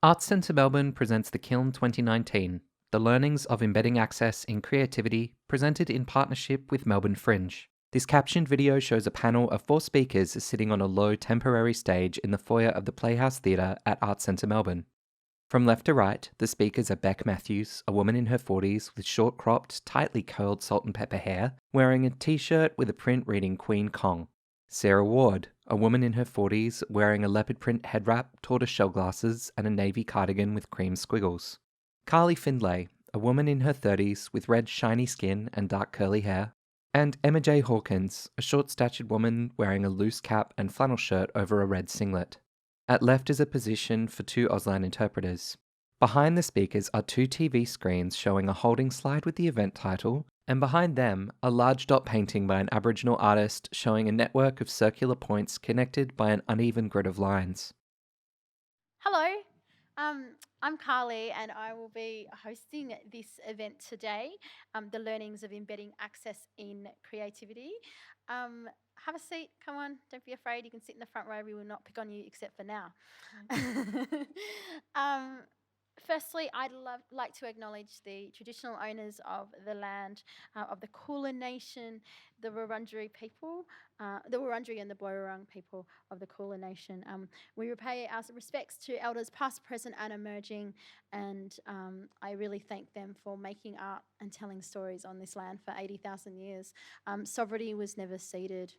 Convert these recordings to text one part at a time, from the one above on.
Arts Centre Melbourne presents the Kiln 2019, the learnings of embedding access in creativity, presented in partnership with Melbourne Fringe. This captioned video shows a panel of 4 speakers sitting on a low temporary stage in the foyer of the Playhouse Theatre at Arts Centre Melbourne. From left to right, the speakers are Beck Matthews, a woman in her 40s with short-cropped, tightly curled salt and pepper hair, wearing a t-shirt with a print reading Queen Kong. Sarah Ward, a woman in her 40s wearing a leopard print head wrap, tortoiseshell glasses, and a navy cardigan with cream squiggles. Carly Findlay, a woman in her 30s with red shiny skin and dark curly hair. And Emma J Hawkins, a short-statured woman wearing a loose cap and flannel shirt over a red singlet. At left is a position for 2 Auslan interpreters. Behind the speakers are 2 TV screens showing a holding slide with the event title, and behind them, a large dot painting by an Aboriginal artist showing a network of circular points connected by an uneven grid of lines. Hello, I'm Carly and I will be hosting this event today, the learnings of embedding access in creativity. Have a seat, come on, don't be afraid, you can sit in the front row, we will not pick on you except for now. Firstly, I'd like to acknowledge the traditional owners of the land of the Kulin Nation, the Wurundjeri people, the Wurundjeri and the Boiwurrung people of the Kulin Nation. We pay our respects to elders past, present and emerging, and I really thank them for making art and telling stories on this land for 80,000 years. Sovereignty was never ceded.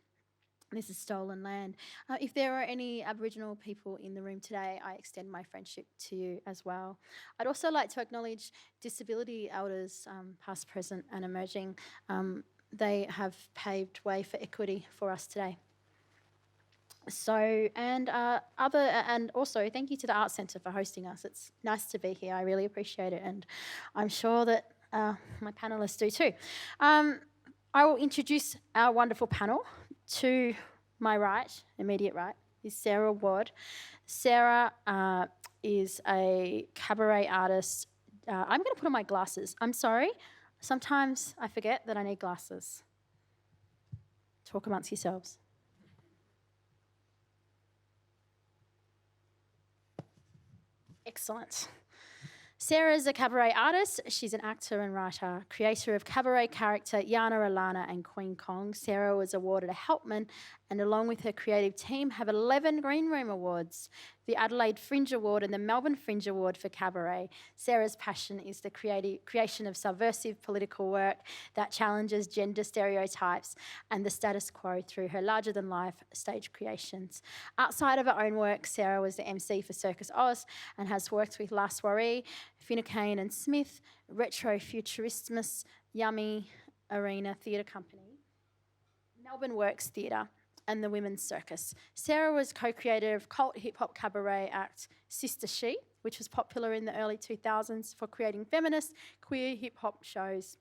This is stolen land. If there are any Aboriginal people in the room today, I extend my friendship to you as well. I'd also like to acknowledge disability elders, past, present and emerging. They have paved way for equity for us today. And also thank you to the Arts Centre for hosting us. It's nice to be here. I really appreciate it, and I'm sure that my panellists do too. I will introduce our wonderful panel. To my right, immediate right, is Sarah Ward. Sarah is a cabaret artist. I'm going to put on my glasses. I'm sorry. Sometimes I forget that I need glasses. Talk amongst yourselves. Excellent. Sarah is a cabaret artist. She's an actor and writer, creator of cabaret character Yana Alana and Queen Kong. Sarah was awarded a Helpman and along with her creative team have 11 Green Room Awards, the Adelaide Fringe Award and the Melbourne Fringe Award for cabaret. Sarah's passion is the creation of subversive political work that challenges gender stereotypes and the status quo through her larger-than-life stage creations. Outside of her own work, Sarah was the MC for Circus Oz and has worked with La Soiree, Finucane and Smith, Retro Futurismus, Yummy Arena Theatre Company, Melbourne Works Theatre, and the Women's Circus. Sarah was co-creator of cult hip-hop cabaret act Sister She, which was popular in the early 2000s for creating feminist, queer hip-hop shows.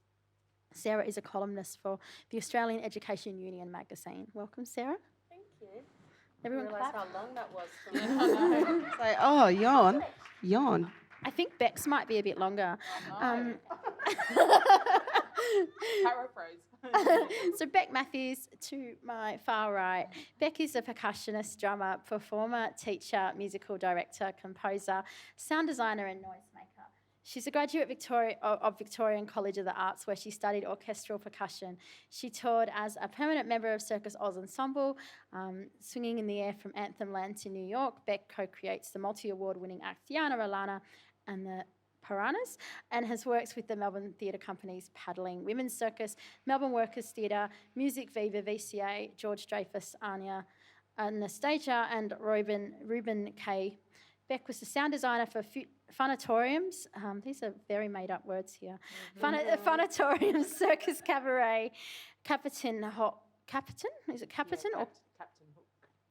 Sarah is a columnist for the Australian Education Union magazine. Welcome, Sarah. Thank you. Everyone clap. How long that was for me. It's like, oh, yawn. I think Beck's might be a bit longer. Paraphrase. So Beck Matthews to my far right. Beck is a percussionist, drummer, performer, teacher, musical director, composer, sound designer and noisemaker. She's a graduate of Victorian College of the Arts where she studied orchestral percussion. She toured as a permanent member of Circus Oz Ensemble, Swinging in the Air from Anthem Land to New York. Beck co-creates the multi-award-winning act Yana Alana and the Piranhas, and has worked with the Melbourne Theatre Company's Paddling, Women's Circus, Melbourne Workers Theatre, Music Viva, VCA, George Dreyfus, Anastasia, and Reuben K. Beck was the sound designer for Funatoriums. These are very made-up words here. Funatoriums, Circus Cabaret, Captain? Is it Captain? Yeah, or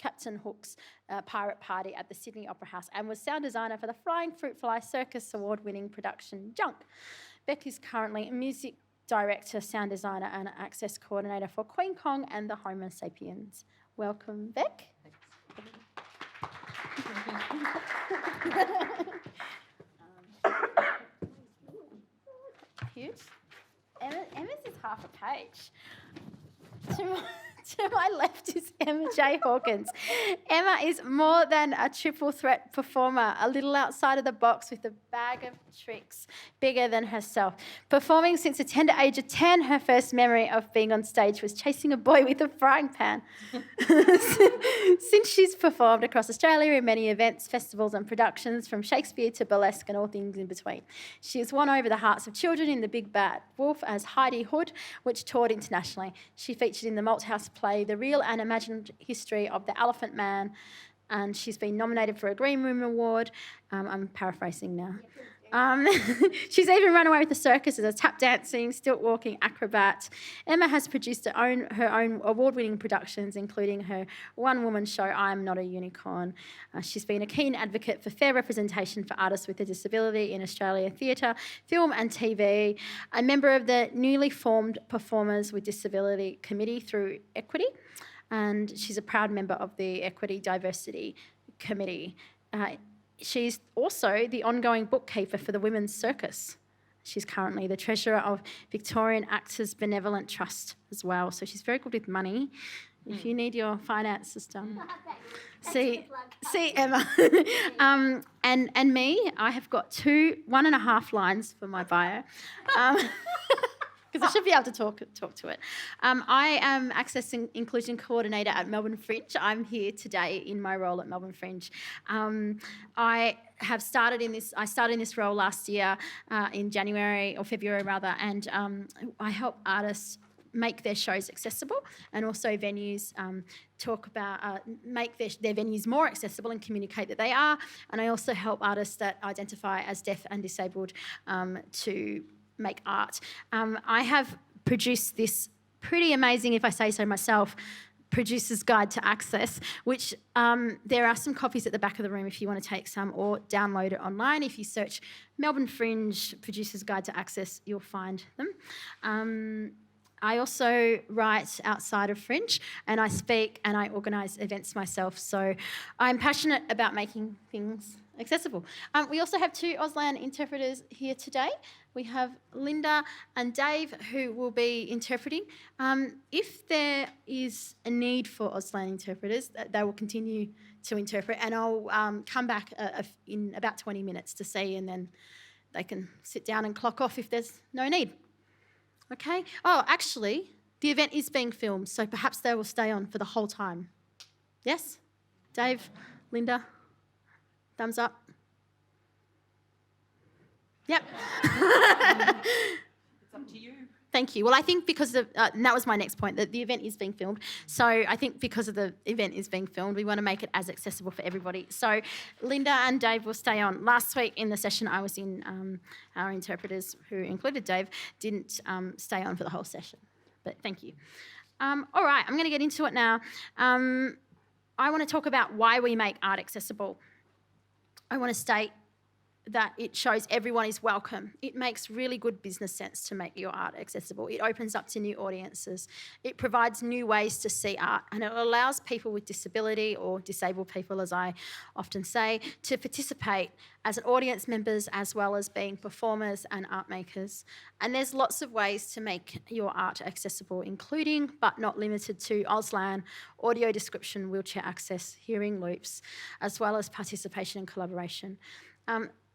Captain Hook's Pirate Party at the Sydney Opera House, and was sound designer for the Flying Fruit Fly Circus award-winning production Junk. Beck is currently music director, sound designer and access coordinator for Queen Kong and the Homo Sapiens. Welcome, Beck. Huge. Emma's is half a page. To my left is Emma J Hawkins. Emma is more than a triple threat performer, a little outside of the box with a bag of tricks bigger than herself. Performing since the tender age of 10, her first memory of being on stage was chasing a boy with a frying pan. Since she's performed across Australia in many events, festivals and productions, from Shakespeare to burlesque and all things in between. She has won over the hearts of children in The Big Bad Wolf as Heidi Hood, which toured internationally. She featured in the Malthouse play The Real and Imagined History of the Elephant Man, and she's been nominated for a Green Room Award. I'm paraphrasing now. She's even run away with the circus as a tap dancing, stilt walking acrobat. Emma has produced her own award-winning productions, including her one-woman show, I Am Not a Unicorn. She's been a keen advocate for fair representation for artists with a disability in Australia theatre, film and TV, a member of the newly formed Performers with Disability Committee through Equity, and she's a proud member of the Equity Diversity Committee. She's also the ongoing bookkeeper for the Women's Circus. She's currently the treasurer of Victorian Actors Benevolent Trust as well. So she's very good with money. If you need your finances done. See Emma. And me, I have got 1.5 lines for my bio. Because I should be able to talk to it. I am Access and Inclusion Coordinator at Melbourne Fringe. I'm here today in my role at Melbourne Fringe. I started in this role last year in January or February rather, and I help artists make their shows accessible, and also venues talk about make their venues more accessible and communicate that they are. And I also help artists that identify as deaf and disabled to make art. I have produced this pretty amazing, if I say so myself, Producer's Guide to Access, which there are some copies at the back of the room if you want to take some, or download it online. If you search Melbourne Fringe Producer's Guide to Access, you'll find them. I also write outside of Fringe, and I speak and I organise events myself. So I'm passionate about making things accessible. We also have 2 Auslan interpreters here today. We have Linda and Dave, who will be interpreting. If there is a need for Auslan interpreters, they will continue to interpret, and I'll come back in about 20 minutes to see, and then they can sit down and clock off if there's no need. Okay? Oh, actually, the event is being filmed, so perhaps they will stay on for the whole time. Yes? Dave, Linda, thumbs up. Yep. It's up to you. Thank you. Well, I think because of, and that was my next point, that the event is being filmed. So I think because of the event is being filmed, we want to make it as accessible for everybody. So Linda and Dave will stay on. Last week in the session I was in, our interpreters, who included Dave, didn't stay on for the whole session. But thank you. All right, I'm going to get into it now. I want to talk about why we make art accessible. I want to state that it shows everyone is welcome. It makes really good business sense to make your art accessible. It opens up to new audiences. It provides new ways to see art, and it allows people with disability, or disabled people as I often say, to participate as audience members as well as being performers and art makers. And there's lots of ways to make your art accessible, including but not limited to Auslan, audio description, wheelchair access, hearing loops, as well as participation and collaboration.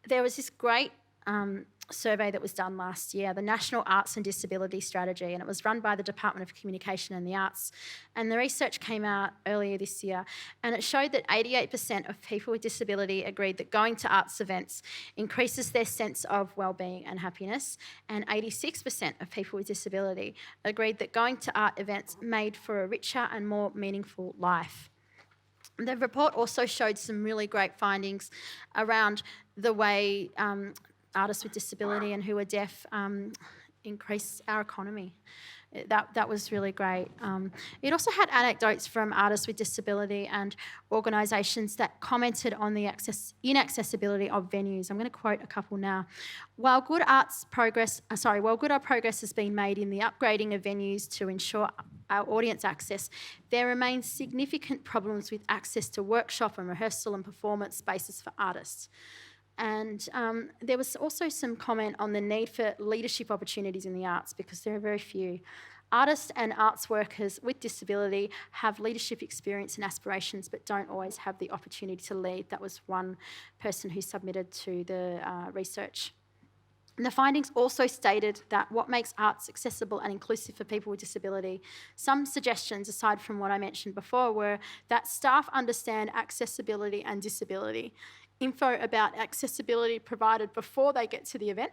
There was this great survey that was done last year, the National Arts and Disability Strategy, and it was run by the Department of Communication and the Arts. And the research came out earlier this year, and it showed that 88% of people with disability agreed that going to arts events increases their sense of well-being and happiness, and 86% of people with disability agreed that going to art events made for a richer and more meaningful life. The report also showed some really great findings around the way artists with disability and who are deaf increase our economy. That was really great. It also had anecdotes from artists with disability and organisations that commented on the inaccessibility of venues. I'm going to quote a couple now. While good art progress has been made in the upgrading of venues to ensure our audience access, there remains significant problems with access to workshop and rehearsal and performance spaces for artists. And there was also some comment on the need for leadership opportunities in the arts, because there are very few. Artists and arts workers with disability have leadership experience and aspirations but don't always have the opportunity to lead. That was one person who submitted to the research. And the findings also stated that what makes arts accessible and inclusive for people with disability, some suggestions aside from what I mentioned before were that staff understand accessibility and disability, info about accessibility provided before they get to the event,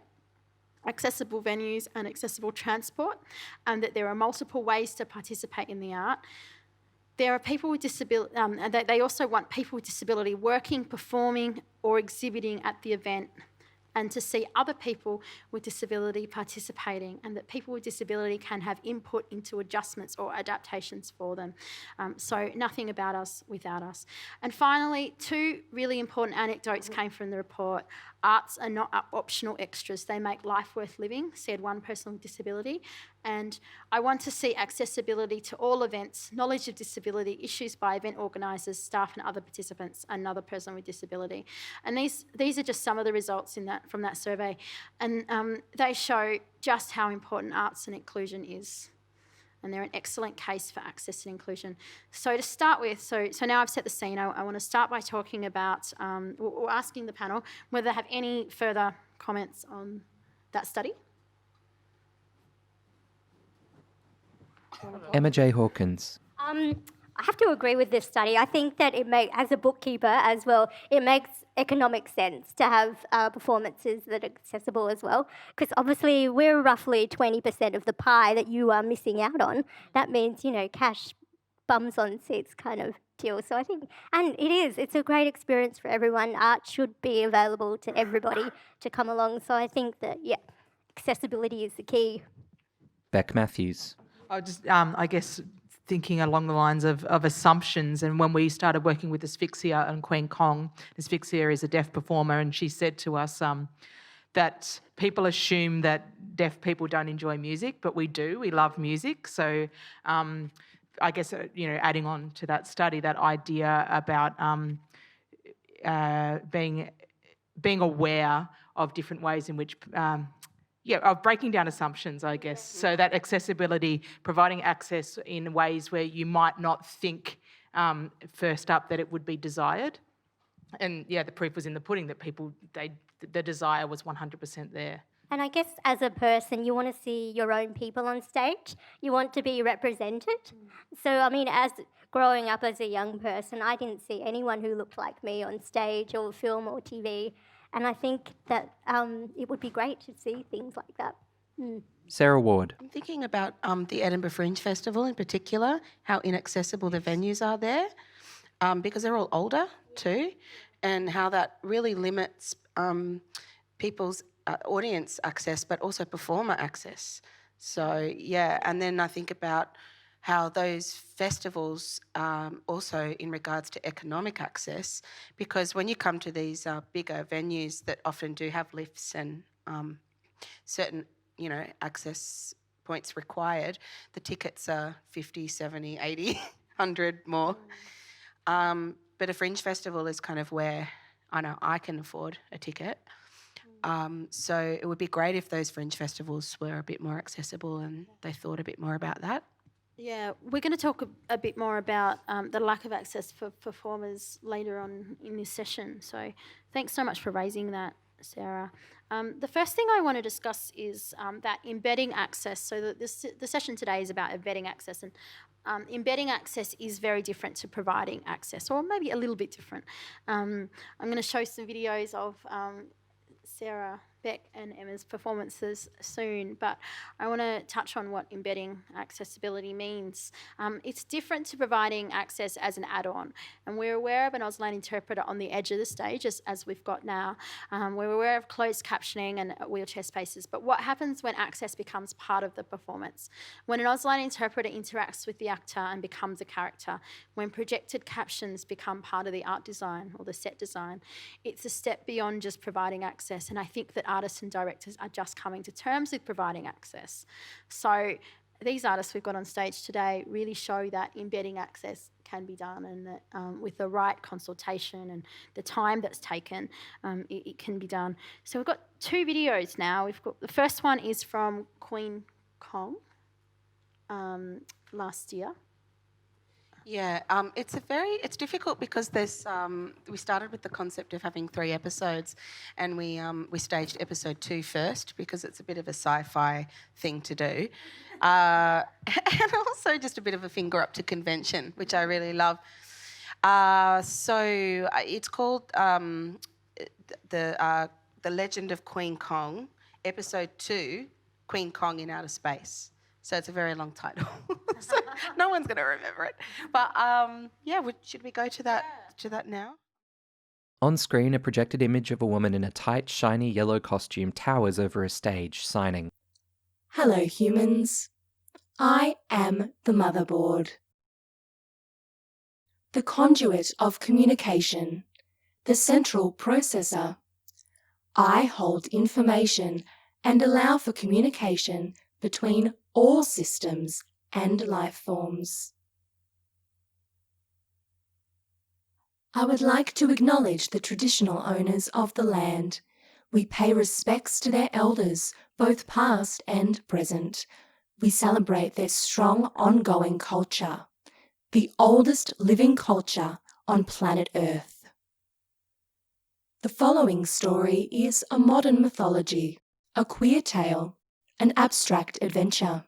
accessible venues and accessible transport, and that there are multiple ways to participate in the art. There are people with disability, and they also want people with disability working, performing or exhibiting at the event, and to see other people with disability participating, and that people with disability can have input into adjustments or adaptations for them. So nothing about us without us. And finally, two really important anecdotes came from the report. Arts are not optional extras. They make life worth living, said one person with disability. And I want to see accessibility to all events, knowledge of disability, issues by event organisers, staff and other participants, another person with disability. And these are just some of the results from that survey. And they show just how important arts and inclusion is. And they're an excellent case for access and inclusion. So to start with, so now I've set the scene, I want to start by talking about, or asking the panel whether they have any further comments on that study. Emma J Hawkins. I have to agree with this study. I think that as a bookkeeper as well, it makes economic sense to have performances that are accessible as well, because obviously we're roughly 20% of the pie that you are missing out on. That means, cash bums on seats kind of deal. So I think, and it's a great experience for everyone. Art should be available to everybody to come along. So I think that, accessibility is the key. Beck Matthews. I guess thinking along the lines of assumptions, and when we started working with Asphyxia and Queen Kong, Asphyxia is a deaf performer, and she said to us that people assume that deaf people don't enjoy music, but we do. We love music. So I guess, adding on to that study, that idea about being aware of different ways in which of breaking down assumptions, I guess. So that accessibility, providing access in ways where you might not think first up that it would be desired. And the proof was in the pudding that the desire was 100% there. And I guess as a person, you want to see your own people on stage. You want to be represented. So, as growing up as a young person, I didn't see anyone who looked like me on stage or film or TV. And I think that it would be great to see things like that. Sarah Ward. I'm thinking about the Edinburgh Fringe Festival in particular, how inaccessible the venues are there, because they're all older too, and how that really limits people's audience access, but also performer access. So, and then I think about how those festivals also in regards to economic access, because when you come to these bigger venues that often do have lifts and certain, access points required, the tickets are 50, 70, 80, 100 more. But a fringe festival is kind of where I know I can afford a ticket. So it would be great if those fringe festivals were a bit more accessible and they thought a bit more about that. Yeah, we're going to talk a bit more about the lack of access for performers later on in this session. So thanks so much for raising that, Sarah. The first thing I want to discuss is that embedding access. So the session today is about embedding access, and embedding access is very different to providing access, or maybe a little bit different. I'm going to show some videos of Sarah, Beck and Emma's performances soon, but I want to touch on what embedding accessibility means. It's different to providing access as an add-on, and we're aware of an Auslan interpreter on the edge of the stage, as we've got now. We're aware of closed captioning and wheelchair spaces, but what happens when access becomes part of the performance? When an Auslan interpreter interacts with the actor and becomes a character, when projected captions become part of the art design or the set design, it's a step beyond just providing access, and I think that artists and directors are just coming to terms with providing access. So these artists we've got on stage today really show that embedding access can be done, and that with the right consultation and the time that's taken, it can be done. So we've got two videos now. The first one is from Queen Kong. last year. Yeah, it's difficult because there's we started with the concept of having 3 episodes, and we staged episode 2 first because it's a bit of a sci-fi thing to do, and also just a bit of a finger up to convention, which I really love. So it's called the Legend of Queen Kong, episode 2, Queen Kong in Outer Space. So it's a very long title. So no one's going to remember it. But should we go to that now? On screen, a projected image of a woman in a tight, shiny yellow costume towers over a stage, signing. Hello, humans. I am the motherboard. The conduit of communication, the central processor. I hold information and allow for communication between all systems and life forms. I would like to acknowledge the traditional owners of the land. We pay respects to their elders, both past and present. We celebrate their strong ongoing culture, the oldest living culture on planet Earth. The following story is a modern mythology, a queer tale, an abstract adventure.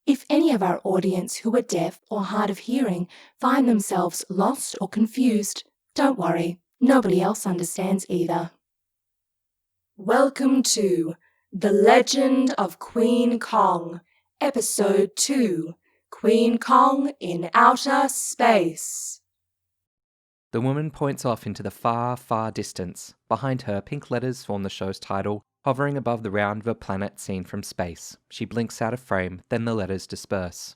If any of our audience who are deaf or hard of hearing find themselves lost or confused, don't worry, nobody else understands either. Welcome to The Legend of Queen Kong, Episode 2, Queen Kong in Outer Space. The woman points off into the far, far distance. Behind her, pink letters form the show's title, hovering above the round of a planet seen from space. She blinks out of frame, then the letters disperse.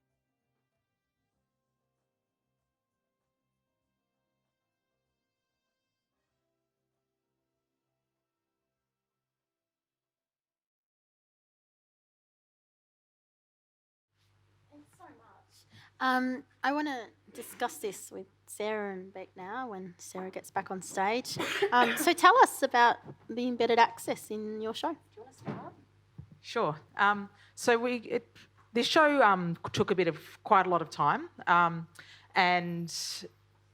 Thanks so much. I want to discuss this with Sarah and Beck now when Sarah gets back on stage. So tell us about the embedded access in your show. Do you want to start? Sure. This show took quite a lot of time, and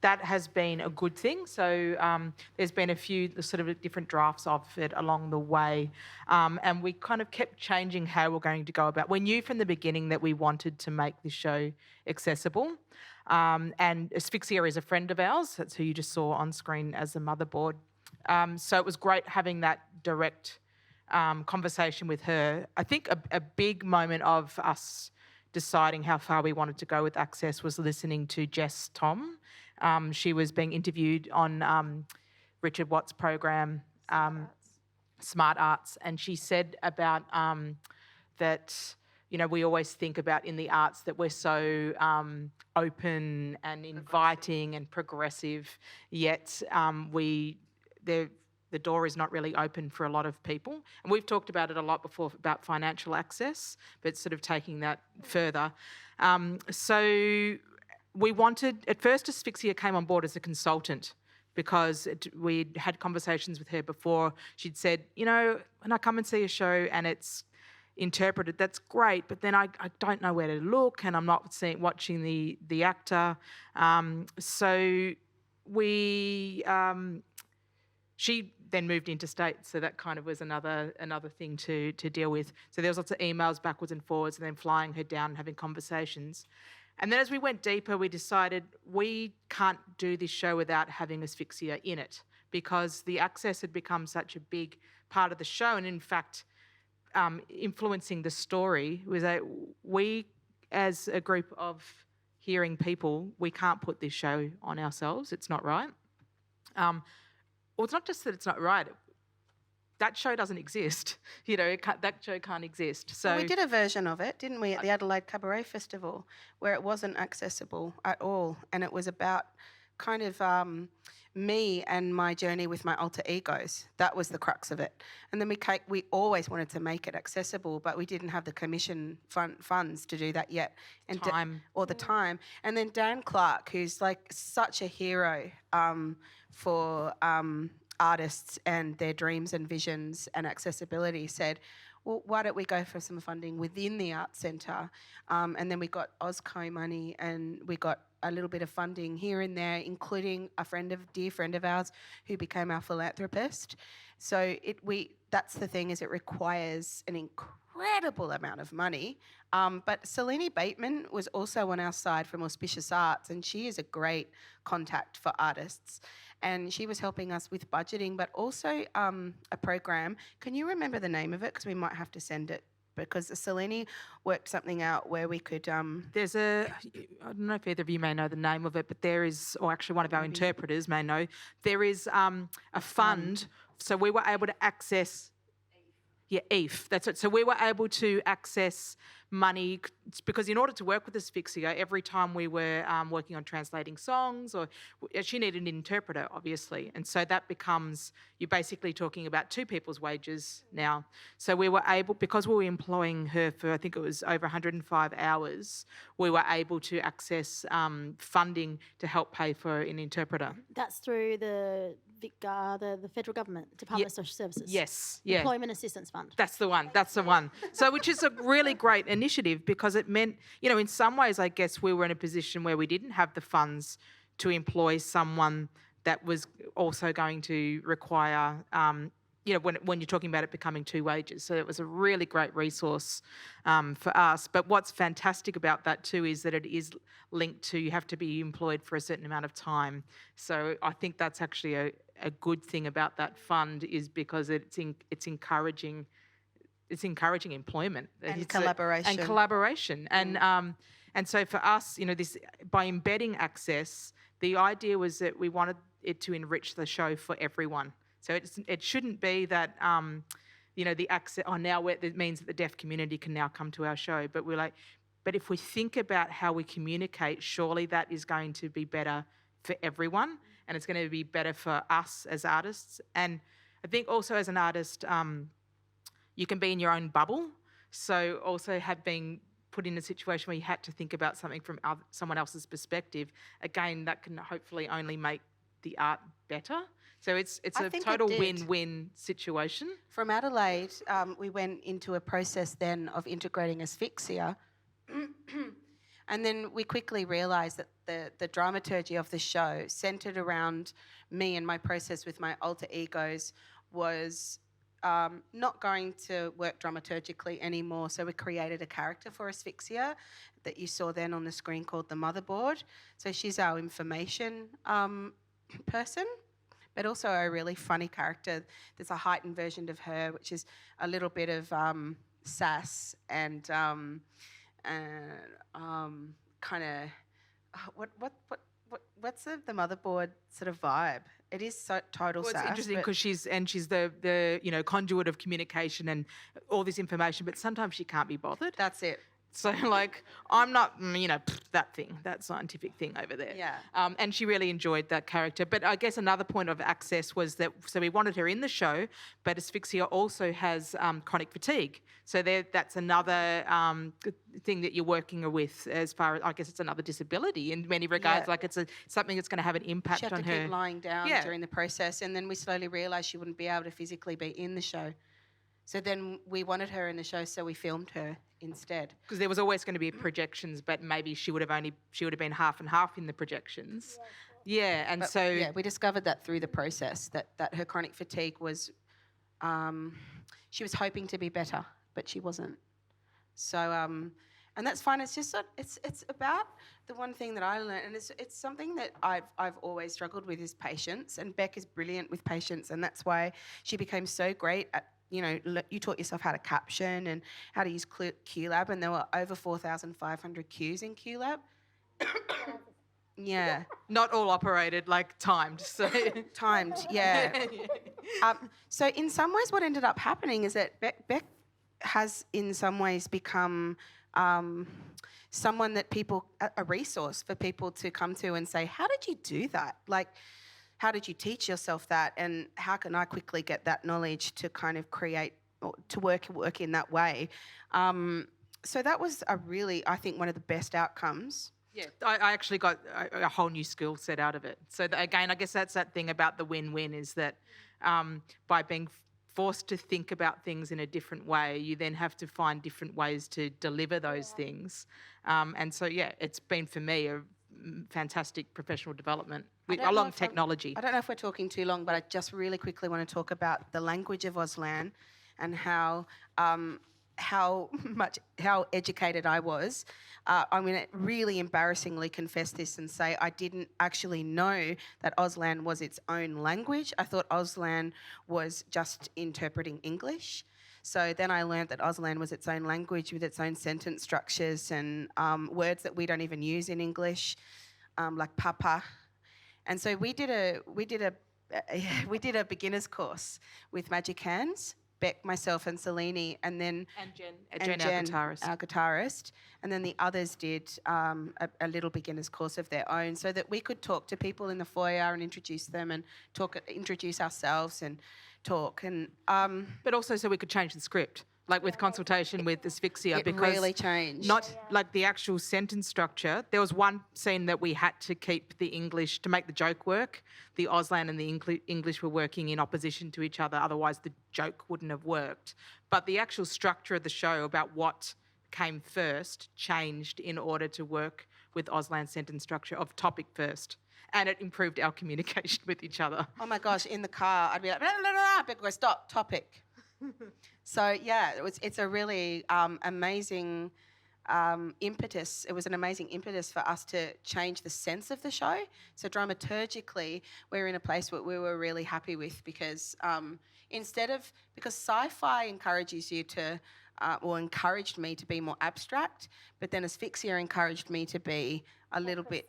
that has been a good thing. So there's been a few sort of different drafts of it along the way, and we kind of kept changing how we're going to go about. We knew from the beginning that we wanted to make this show accessible, and Asphyxia is a friend of ours. That's who you just saw on screen as the motherboard. So it was great having that direct conversation with her. I think a big moment of us deciding how far we wanted to go with access was listening to Jess Tom. She was being interviewed on Richard Watt's program, Smart Arts, and she said about that, we always think about in the arts that we're so open and inviting and progressive, yet the door is not really open for a lot of people. And we've talked about it a lot before about financial access, but sort of taking that further. So we wanted, at first Asphyxia came on board as a consultant because we'd had conversations with her before. She'd said, when I come and see a show and it's interpreted, that's great, but then I don't know where to look and I'm not watching the actor. So she then moved interstate, so that kind of was another thing to deal with. So there was lots of emails backwards and forwards and then flying her down and having conversations. And then as we went deeper, we decided we can't do this show without having Asphyxia in it because the access had become such a big part of the show, and in fact, influencing the story was that we, as a group of hearing people, we can't put this show on ourselves. It's not right. Well, it's not just that it's not right. That show doesn't exist. That show can't exist. So we did a version of it, didn't we, at the Adelaide Cabaret Festival, where it wasn't accessible at all, and it was about kind of me and my journey with my alter egos. That was the crux of it. And then we always wanted to make it accessible, but we didn't have the commission funds to do that yet, and the time. And then Dan Clark, who's like such a hero for artists and their dreams and visions and accessibility, said, well, why don't we go for some funding within the Arts Centre? And then we got Ausco money, and we got a little bit of funding here and there, including dear friend of ours who became our philanthropist. So that's the thing, is it requires an incredible amount of money. But Selene Bateman was also on our side from Auspicious Arts, and she is a great contact for artists. And she was helping us with budgeting, but also a program. Can you remember the name of it? Because we might have to send it. Because Selene worked something out where we could... There's I don't know if either of you may know the name of it, but there is, or actually one of our interpreters may know, there is a fund. So we were able to access... Yeah, EAF, that's it. So we were able to access money because in order to work with Asphyxia, every time we were working on translating songs, or she needed an interpreter, obviously. And so that becomes, you're basically talking about two people's wages now. So we were able, because we were employing her for, I think it was over 105 hours, we were able to access funding to help pay for an interpreter. That's through the federal government, Department of Social Services. Yes, yeah. Employment Assistance Fund. That's the one. So which is a really great initiative, because it meant, in some ways, I guess we were in a position where we didn't have the funds to employ someone that was also going to require, when you're talking about it becoming two wages. So it was a really great resource for us. But what's fantastic about that too is that it is linked to, you have to be employed for a certain amount of time. So I think that's actually a good thing about that fund, is because it's encouraging employment and collaboration. And so for us, this, by embedding access, the idea was that we wanted it to enrich the show for everyone. So it shouldn't be that the access it means that the deaf community can now come to our show, but we're like, but if we think about how we communicate, surely that is going to be better for everyone, and it's going to be better for us as artists. And I think also as an artist, you can be in your own bubble. So also have been put in a situation where you had to think about something from someone else's perspective. Again, that can hopefully only make the art better. So it's a total win-win situation. From Adelaide, we went into a process then of integrating Asphyxia. And then we quickly realised that the dramaturgy of the show, centred around me and my process with my alter egos, was not going to work dramaturgically anymore. So we created a character for Asphyxia that you saw then on the screen called the Motherboard. So she's our information person, but also a really funny character. There's a heightened version of her, which is a little bit of sass and kind of what's the Motherboard sort of vibe? It is so total sass. It's interesting because she's the conduit of communication and all this information, but sometimes she can't be bothered. That's it. So, I'm not, that thing, that scientific thing over there. Yeah. And she really enjoyed that character. But I guess another point of access was that, so we wanted her in the show, but Asphyxia also has chronic fatigue. So that's another thing that you're working with, as far as, I guess it's another disability in many regards. Yeah. It's something that's going to have an impact on her. She had to keep lying down during the process, and then we slowly realised she wouldn't be able to physically be in the show. So then we wanted her in the show, so we filmed her instead. Because there was always going to be projections, but maybe she would have been half and half in the projections. Yeah, and but we discovered that through the process, that her chronic fatigue was, she was hoping to be better, but she wasn't. So, and that's fine. It's just it's about the one thing that I learned, and it's something that I've always struggled with, is patience. And Beck is brilliant with patience, and that's why she became so great at. You taught yourself how to caption and how to use QLab, and there were over 4,500 cues in QLab. Yeah. Not all operated, timed. So timed, yeah. So in some ways what ended up happening is that Beck has in some ways become someone that a resource for people to come to and say, how did you do that? How did you teach yourself that, and how can I quickly get that knowledge to kind of create or to work in that way? So that was I think one of the best outcomes. Yeah, I actually got a whole new skill set out of it. So again, I guess that's that thing about the win-win, is that by being forced to think about things in a different way, you then have to find different ways to deliver those things. And so, yeah, it's been for me a fantastic professional development along technology. I don't know if we're talking too long, but I just really quickly want to talk about the language of Auslan and how educated I was. I'm going to really embarrassingly confess this and say I didn't actually know that Auslan was its own language. I thought Auslan was just interpreting English. So then I learned that Auslan was its own language with its own sentence structures and words that we don't even use in English, like papa. And so we did a beginner's course with Magic Hands, Beck, myself, and Selene, and then Jen, our guitarist, and then the others did a little beginner's course of their own, so that we could talk to people in the foyer and introduce them and introduce ourselves and talk, and but also so we could change the script, like with consultation with Asphyxia, it because really changed. Not like the actual sentence structure. There was one scene that we had to keep the English to make the joke work. The Auslan and the English were working in opposition to each other, otherwise the joke wouldn't have worked. But the actual structure of the show about what came first changed in order to work with Auslan's sentence structure of topic first. And it improved our communication with each other. Oh my gosh, in the car, I'd be like, blah, blah, blah, blah, go, stop, topic. So yeah, it's a really amazing impetus. It was an amazing impetus for us to change the sense of the show. So dramaturgically, we're in a place where we were really happy with, because because sci-fi encourages you to, encouraged me to be more abstract, but then Asphyxia encouraged me to be a little bit.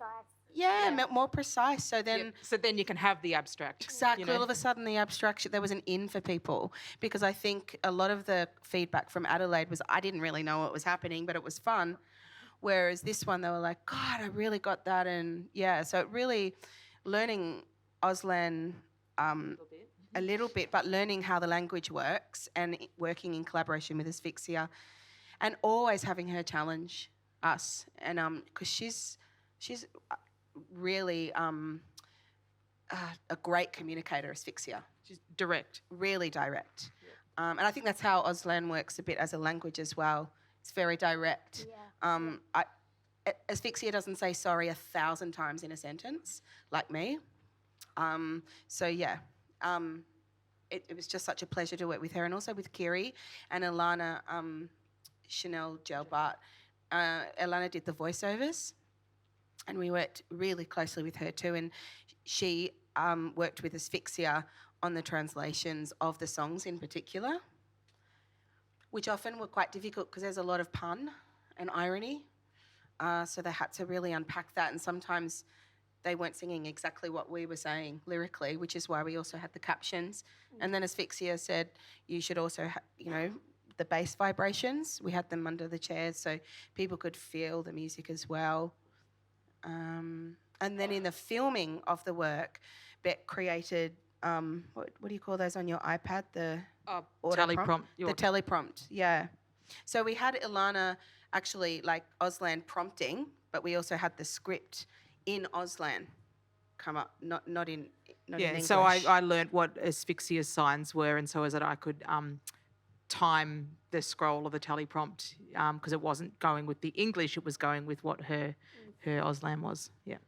More precise. So then, so then you can have the abstract. Exactly. All of a sudden, the abstraction, there was an in for people, because I think a lot of the feedback from Adelaide was I didn't really know what was happening, but it was fun. Whereas this one, they were like, God, I really got that. And yeah, so it really learning Auslan a little bit, but learning how the language works and working in collaboration with Asphyxia, and always having her challenge us. And because she's really a great communicator, Asphyxia. She's direct. Really direct. Yeah. And I think that's how Auslan works a bit as a language as well. It's very direct. Yeah. Asphyxia doesn't say sorry 1,000 times in a sentence, like me. So yeah, it was just such a pleasure to work with her, and also with Kiri and Ilana Chanel Gelbart. Ilana did the voiceovers, and we worked really closely with her too, and she worked with Asphyxia on the translations of the songs in particular, which often were quite difficult because there's a lot of pun and irony, so they had to really unpack that, and sometimes they weren't singing exactly what we were saying lyrically, which is why we also had the captions. And then Asphyxia said you should also the bass vibrations, we had them under the chairs so people could feel the music as well. And then in the filming of the work, Beck created, what do you call those on your iPad? The teleprompt. The teleprompt, yeah. So we had Ilana actually like Auslan prompting, but we also had the script in Auslan come up, not in English. So I learned what Asphyxia's signs were, and so as that I could time the scroll of the teleprompt, because it wasn't going with the English, it was going with what her Auslan was. Yeah.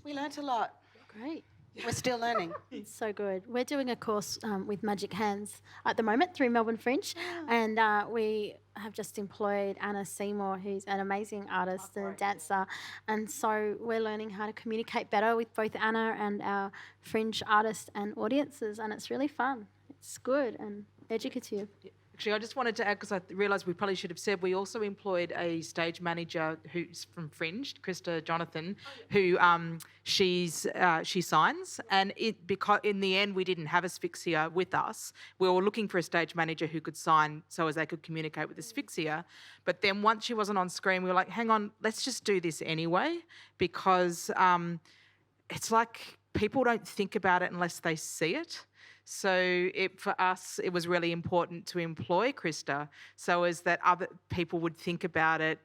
We learnt a lot. Great. We're still learning. It's so good. We're doing a course with Magic Hands at the moment through Melbourne Fringe, and we have just employed Anna Seymour, who's an amazing artist and dancer, and so we're learning how to communicate better with both Anna and our Fringe artists and audiences, and it's really fun. It's good and educative. Actually, I just wanted to add, because I realised we probably should have said, we also employed a stage manager who's from Fringe, Krista Jonathan, who she signs. And because in the end we didn't have Asphyxia with us, we were looking for a stage manager who could sign so as they could communicate with Asphyxia. But then once she wasn't on screen, we were like, hang on, let's just do this anyway, because it's like people don't think about it unless they see it. So for us, it was really important to employ Krista so as that other people would think about it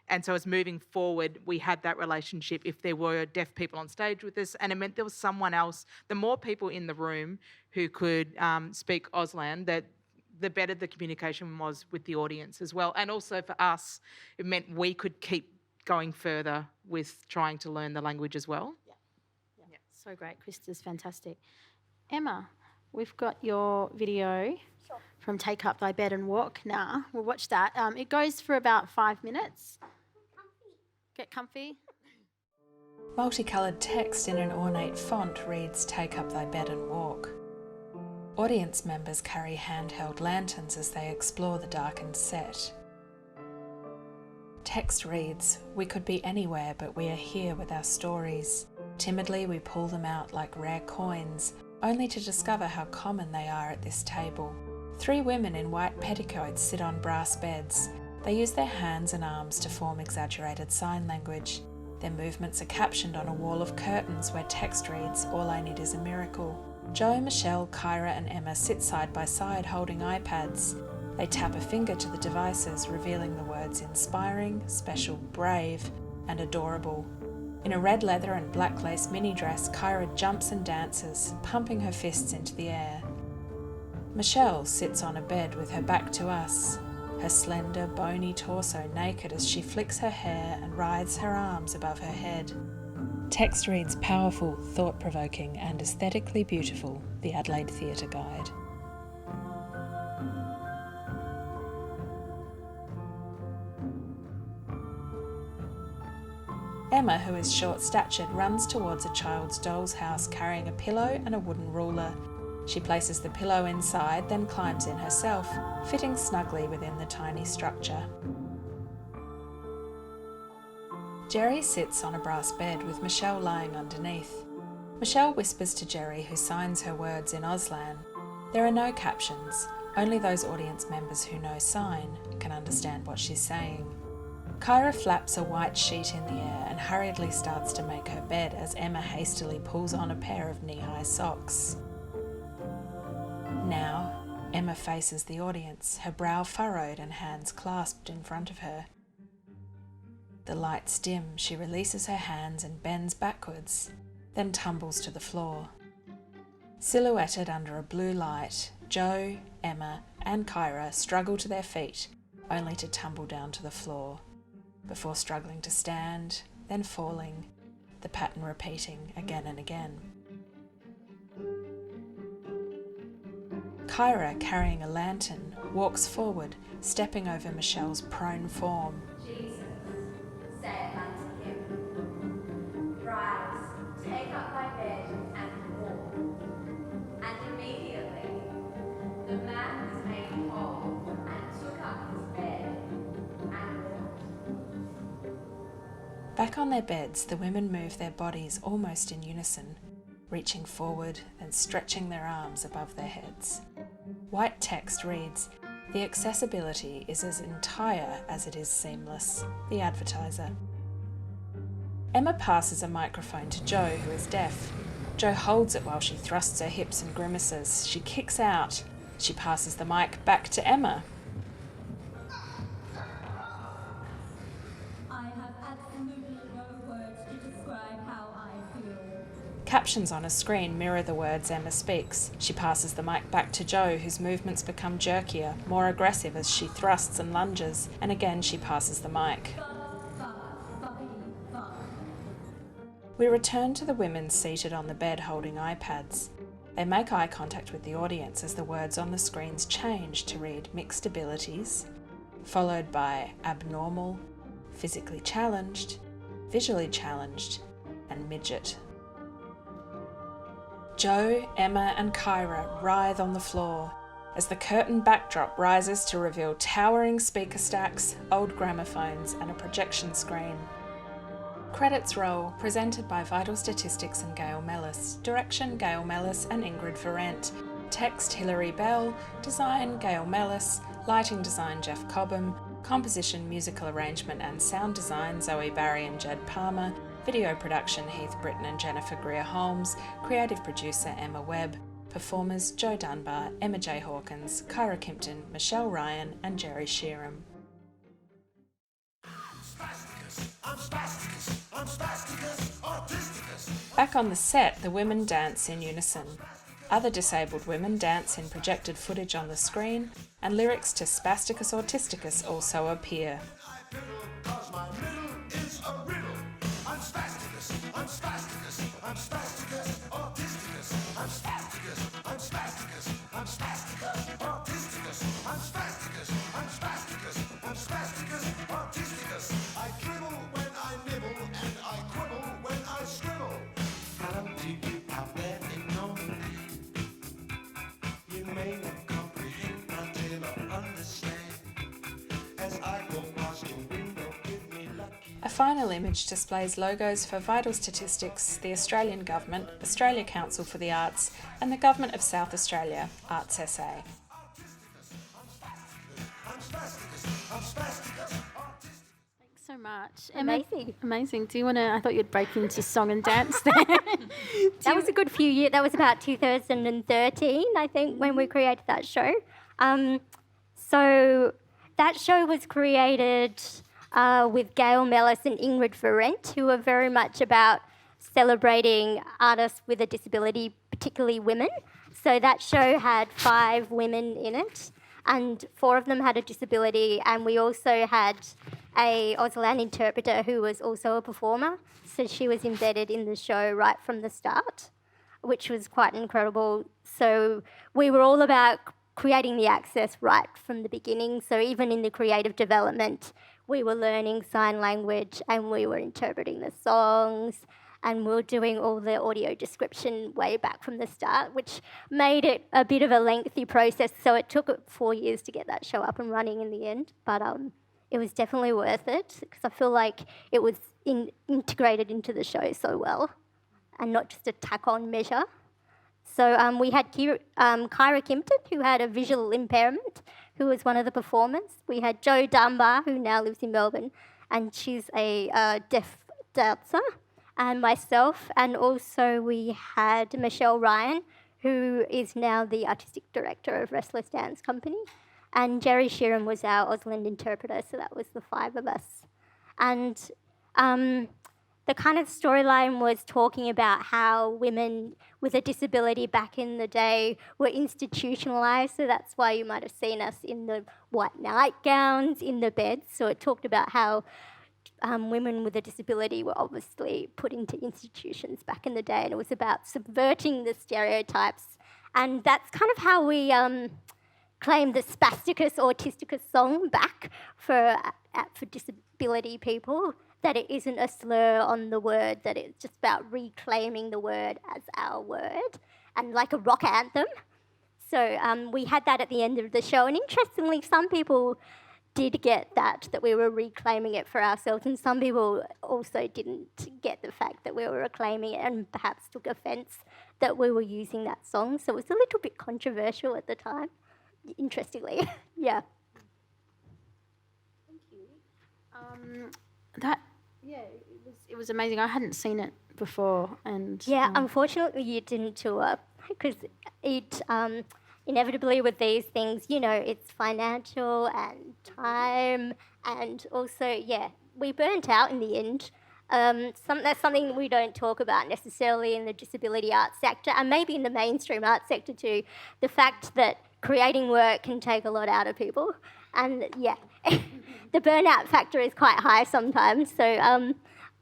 And so as moving forward, we had that relationship if there were deaf people on stage with us, and it meant there was someone else. The more people in the room who could speak Auslan, that the better the communication was with the audience as well. And also for us, it meant we could keep going further with trying to learn the language as well. Yeah. So great. Krista's fantastic. Emma, we've got your video from Take Up Thy Bed and Walk now. We'll watch that. It goes for about 5 minutes. Get comfy. Multicoloured text in an ornate font reads "Take up thy bed and walk." Audience members carry handheld lanterns as they explore the darkened set. Text reads, "We could be anywhere, but we are here with our stories. Timidly we pull them out like rare coins, only to discover how common they are at this table. 3 women in white petticoats sit on brass beds. They use their hands and arms to form exaggerated sign language. Their movements are captioned on a wall of curtains where text reads, 'All I need is a miracle.' Joe, Michelle, Kyra and Emma sit side by side holding iPads. They tap a finger to the devices, revealing the words inspiring, special, brave and adorable. In a red leather and black lace mini dress, Kyra jumps and dances, pumping her fists into the air. Michelle sits on a bed with her back to us, her slender, bony torso naked as she flicks her hair and writhes her arms above her head. Text reads powerful, thought-provoking and aesthetically beautiful, the Adelaide Theatre Guide. Emma, who is short-statured, runs towards a child's doll's house carrying a pillow and a wooden ruler. She places the pillow inside, then climbs in herself, fitting snugly within the tiny structure. Jerry sits on a brass bed with Michelle lying underneath. Michelle whispers to Jerry, who signs her words in Auslan. There are no captions, only those audience members who know sign can understand what she's saying. Kyra flaps a white sheet in the air and hurriedly starts to make her bed as Emma hastily pulls on a pair of knee-high socks. Now, Emma faces the audience, her brow furrowed and hands clasped in front of her. The lights dim, she releases her hands and bends backwards, then tumbles to the floor. Silhouetted under a blue light, Joe, Emma and Kyra struggle to their feet, only to tumble down to the floor, before struggling to stand, then falling, the pattern repeating again and again. Kyra, carrying a lantern, walks forward, stepping over Michelle's prone form. Jesus, saith unto him, Rise, take up thy bed and walk. And immediately the man was made whole and took up his bed and walked. Back on their beds, the women move their bodies almost in unison, reaching forward and stretching their arms above their heads. White text reads, "The accessibility is as entire as it is seamless, the advertiser." Emma passes a microphone to Joe, who is deaf. Joe holds it while she thrusts her hips and grimaces. She kicks out. She passes the mic back to Emma. I have absolutely no words to describe how I feel. Captions on a screen mirror the words Emma speaks. She passes the mic back to Joe, whose movements become jerkier, more aggressive as she thrusts and lunges, and again she passes the mic. We return to the women seated on the bed holding iPads. They make eye contact with the audience as the words on the screens change to read mixed abilities, followed by abnormal, physically challenged, visually challenged, and midget. Joe, Emma and Kyra writhe on the floor as the curtain backdrop rises to reveal towering speaker stacks, old gramophones and a projection screen. Credits roll, presented by Vital Statistics and Gail Mellis. Direction Gail Mellis and Ingrid Ferrant. Text Hilary Bell. Design Gail Mellis. Lighting design Jeff Cobham. Composition, musical arrangement and sound design Zoe Barry and Jed Palmer. Video production Heath Britton and Jennifer Greer-Holmes. Creative producer Emma Webb. Performers Joe Dunbar, Emma J Hawkins, Kyra Kimpton, Michelle Ryan and Jerry Sheeran. Back on the set, the women dance in unison. Other disabled women dance in projected footage on the screen, and lyrics to Spasticus Autisticus also appear. A final image displays logos for Vital Statistics, the Australian Government, Australia Council for the Arts, and the Government of South Australia, Arts SA. Thanks so much. Emma, Amazing. amazing. Do you want to, I thought you'd break into song and dance there. That was a good few years. That was about 2013, I think, when we created that show. So that show was created with Gail Mellis and Ingrid Ferrent, who are very much about celebrating artists with a disability, particularly women. So that show had 5 women in it, and 4 of them had a disability, and we also had a Auslan interpreter who was also a performer. So she was embedded in the show right from the start, which was quite incredible. So we were all about creating the access right from the beginning. So even in the creative development, we were learning sign language and we were interpreting the songs and we were doing all the audio description way back from the start, which made it a bit of a lengthy process. So it took 4 years to get that show up and running in the end. But it was definitely worth it because I feel like it was integrated into the show so well and not just a tack-on measure. So we had Kyra Kimpton, who had a visual impairment, who was one of the performers. We had Jo Dunbar, who now lives in Melbourne, and she's a deaf dancer, and myself. And also we had Michelle Ryan, who is now the artistic director of Restless Dance Company. And Jerry Sheeran was our Auslan interpreter, so that was the 5 of us. And the kind of storyline was talking about how women with a disability back in the day were institutionalised, so that's why you might have seen us in the white nightgowns, in the beds. So it talked about how women with a disability were obviously put into institutions back in the day, and it was about subverting the stereotypes. And that's kind of how we claimed the Spasticus Autisticus song back for disability people, that it isn't a slur on the word, that it's just about reclaiming the word as our word, and like a rock anthem. So we had that at the end of the show, and interestingly, some people did get that we were reclaiming it for ourselves, and some people also didn't get the fact that we were reclaiming it and perhaps took offence that we were using that song. So it was a little bit controversial at the time, interestingly. Yeah. Thank you. It was amazing. I hadn't seen it before, and unfortunately you didn't tour because it inevitably with these things, you know, it's financial and time, and also we burnt out in the end. That's something we don't talk about necessarily in the disability arts sector, and maybe in the mainstream arts sector too. The fact that creating work can take a lot out of people, and the burnout factor is quite high sometimes. So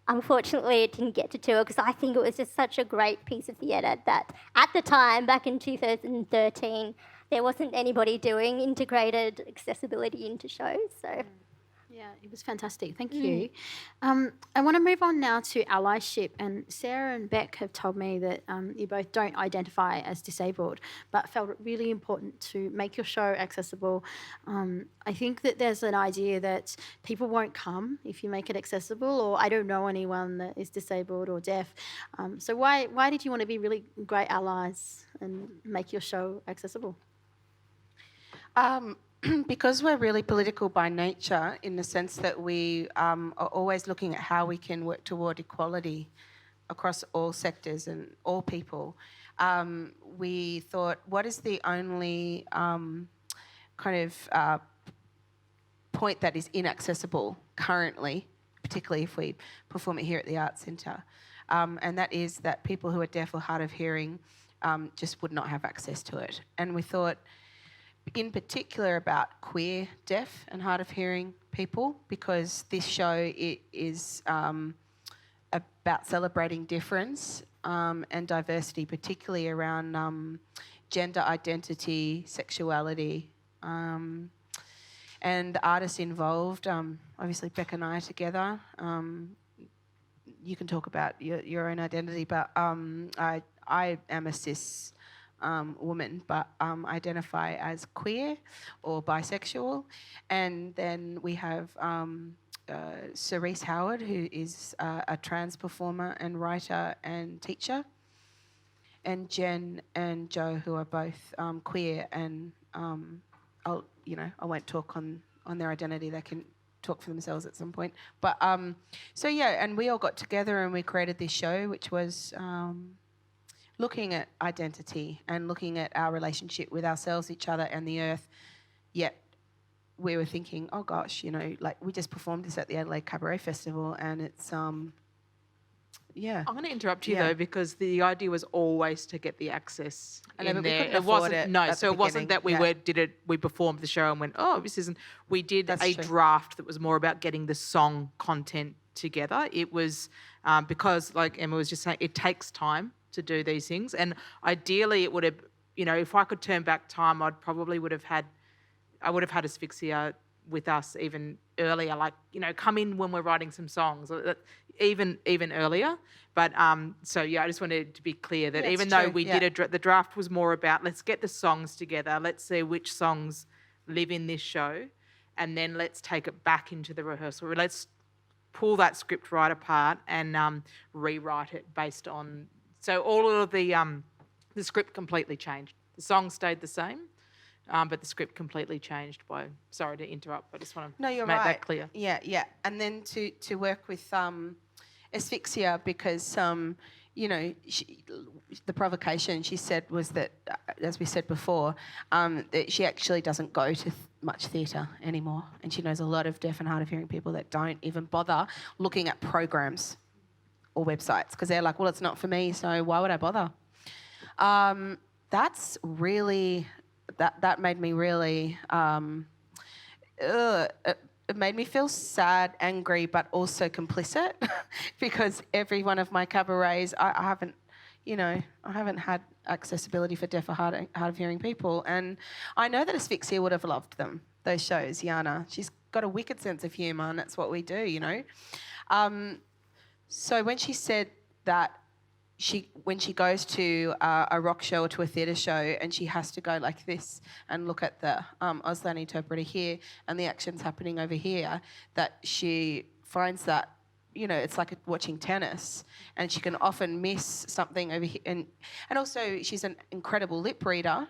unfortunately it didn't get to tour because I think it was just such a great piece of theatre that at the time, back in 2013, there wasn't anybody doing integrated accessibility into shows. So. Yeah, it was fantastic. Thank you. I want to move on now to allyship. And Sarah and Beck have told me that you both don't identify as disabled, but felt it really important to make your show accessible. I think that there's an idea that people won't come if you make it accessible, or I don't know anyone that is disabled or deaf. So why did you want to be really great allies and make your show accessible? Because we're really political by nature, in the sense that we are always looking at how we can work toward equality across all sectors and all people, we thought, what is the only kind of point that is inaccessible currently particularly if we perform it here at the Arts Centre. And that is that people who are deaf or hard of hearing just would not have access to it. And we thought in particular about queer, deaf and hard of hearing people, because this show is about celebrating difference and diversity, particularly around gender identity, sexuality, and the artists involved. Obviously, Becca and I are together. You can talk about your own identity, but I am a cis woman, but identify as queer or bisexual. And then we have Cerise Howard, who is a trans performer and writer and teacher, and Jen and Joe, who are both queer. And I won't talk on their identity. They can talk for themselves at some point. But so yeah, and we all got together and we created this show, which was looking at identity and looking at our relationship with ourselves, each other, and the earth. Yet we were thinking, oh gosh, like we just performed this at the Adelaide Cabaret Festival, and it's yeah. I'm going to interrupt you though, because the idea was always to get the access I know, in but we there. couldn't It afford wasn't it no, at so the it wasn't that beginning. we performed the show and went, oh, this isn't. We did That's a true. draft that was more about getting the song content together. It was because, like Emma was just saying, it takes time to do these things, and ideally it would have, if I could turn back time, I would have had Asphyxia with us even earlier, like, come in when we're writing some songs, even earlier. But so yeah, I just wanted to be clear that even though we did the draft was more about, let's get the songs together, let's see which songs live in this show, and then let's take it back into the rehearsal. Let's pull that script right apart and rewrite it based on. So all of the script completely changed. The song stayed the same. But the script completely changed by. Sorry to interrupt, but I just want to make that clear. Yeah. And then to work with Asphyxia, because the provocation she said was that, as we said before, that she actually doesn't go to much theatre anymore, and she knows a lot of deaf and hard of hearing people that don't even bother looking at programs or websites because they're like, well, it's not for me, so why would I bother? That's really. That made me really, it made me feel sad, angry, but also complicit because every one of my cabarets, I haven't had accessibility for deaf or hard of hearing people. And I know that Asphyxia would have loved them, those shows, Yana. She's got a wicked sense of humour, and that's what we do, So when she said that, when she goes to a rock show or to a theatre show and she has to go like this and look at the Auslan interpreter here and the action's happening over here, that she finds that, it's like watching tennis, and she can often miss something over here. And also she's an incredible lip reader,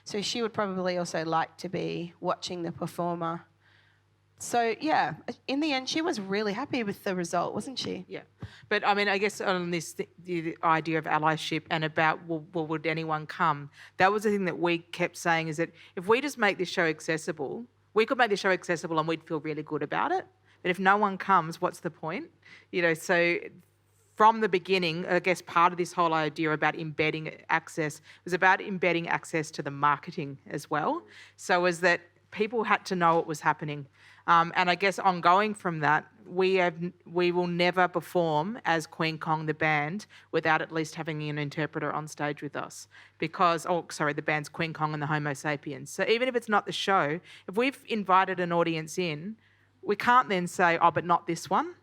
so she would probably also like to be watching the performer. So, yeah, in the end, she was really happy with the result, wasn't she? Yeah. But, I mean, I guess on this, the idea of allyship and about, well, would anyone come? That was the thing that we kept saying, is that if we just make this show accessible, we could make the show accessible and we'd feel really good about it. But if no one comes, what's the point? So from the beginning, I guess part of this whole idea about embedding access was about embedding access to the marketing as well. So as that people had to know what was happening. And I guess ongoing from that, we will never perform as Queen Kong the band without at least having an interpreter on stage with us, because the band's Queen Kong and the Homo Sapiens. So even if it's not the show, if we've invited an audience in, we can't then say, oh, but not this one.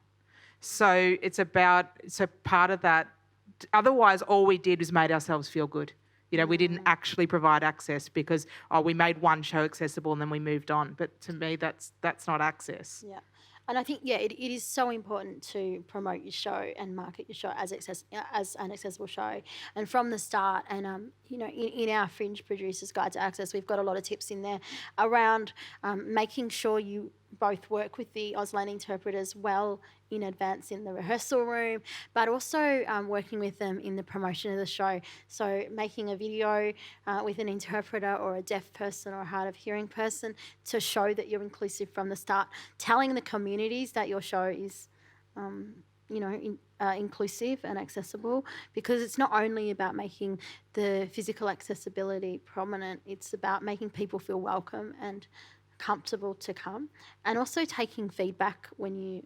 So part of that. Otherwise, all we did was made ourselves feel good. We didn't actually provide access because, we made one show accessible and then we moved on. But to me, that's not access. Yeah. And I think, it is so important to promote your show and market your show as an accessible show. And from the start, and, in our Fringe Producers Guide to Access, we've got a lot of tips in there around making sure you both work with the Auslan interpreters well in advance in the rehearsal room, but also working with them in the promotion of the show. So making a video with an interpreter or a deaf person or a hard of hearing person to show that you're inclusive from the start, telling the communities that your show is inclusive and accessible, because it's not only about making the physical accessibility prominent, it's about making people feel welcome and comfortable to come, and also taking feedback when you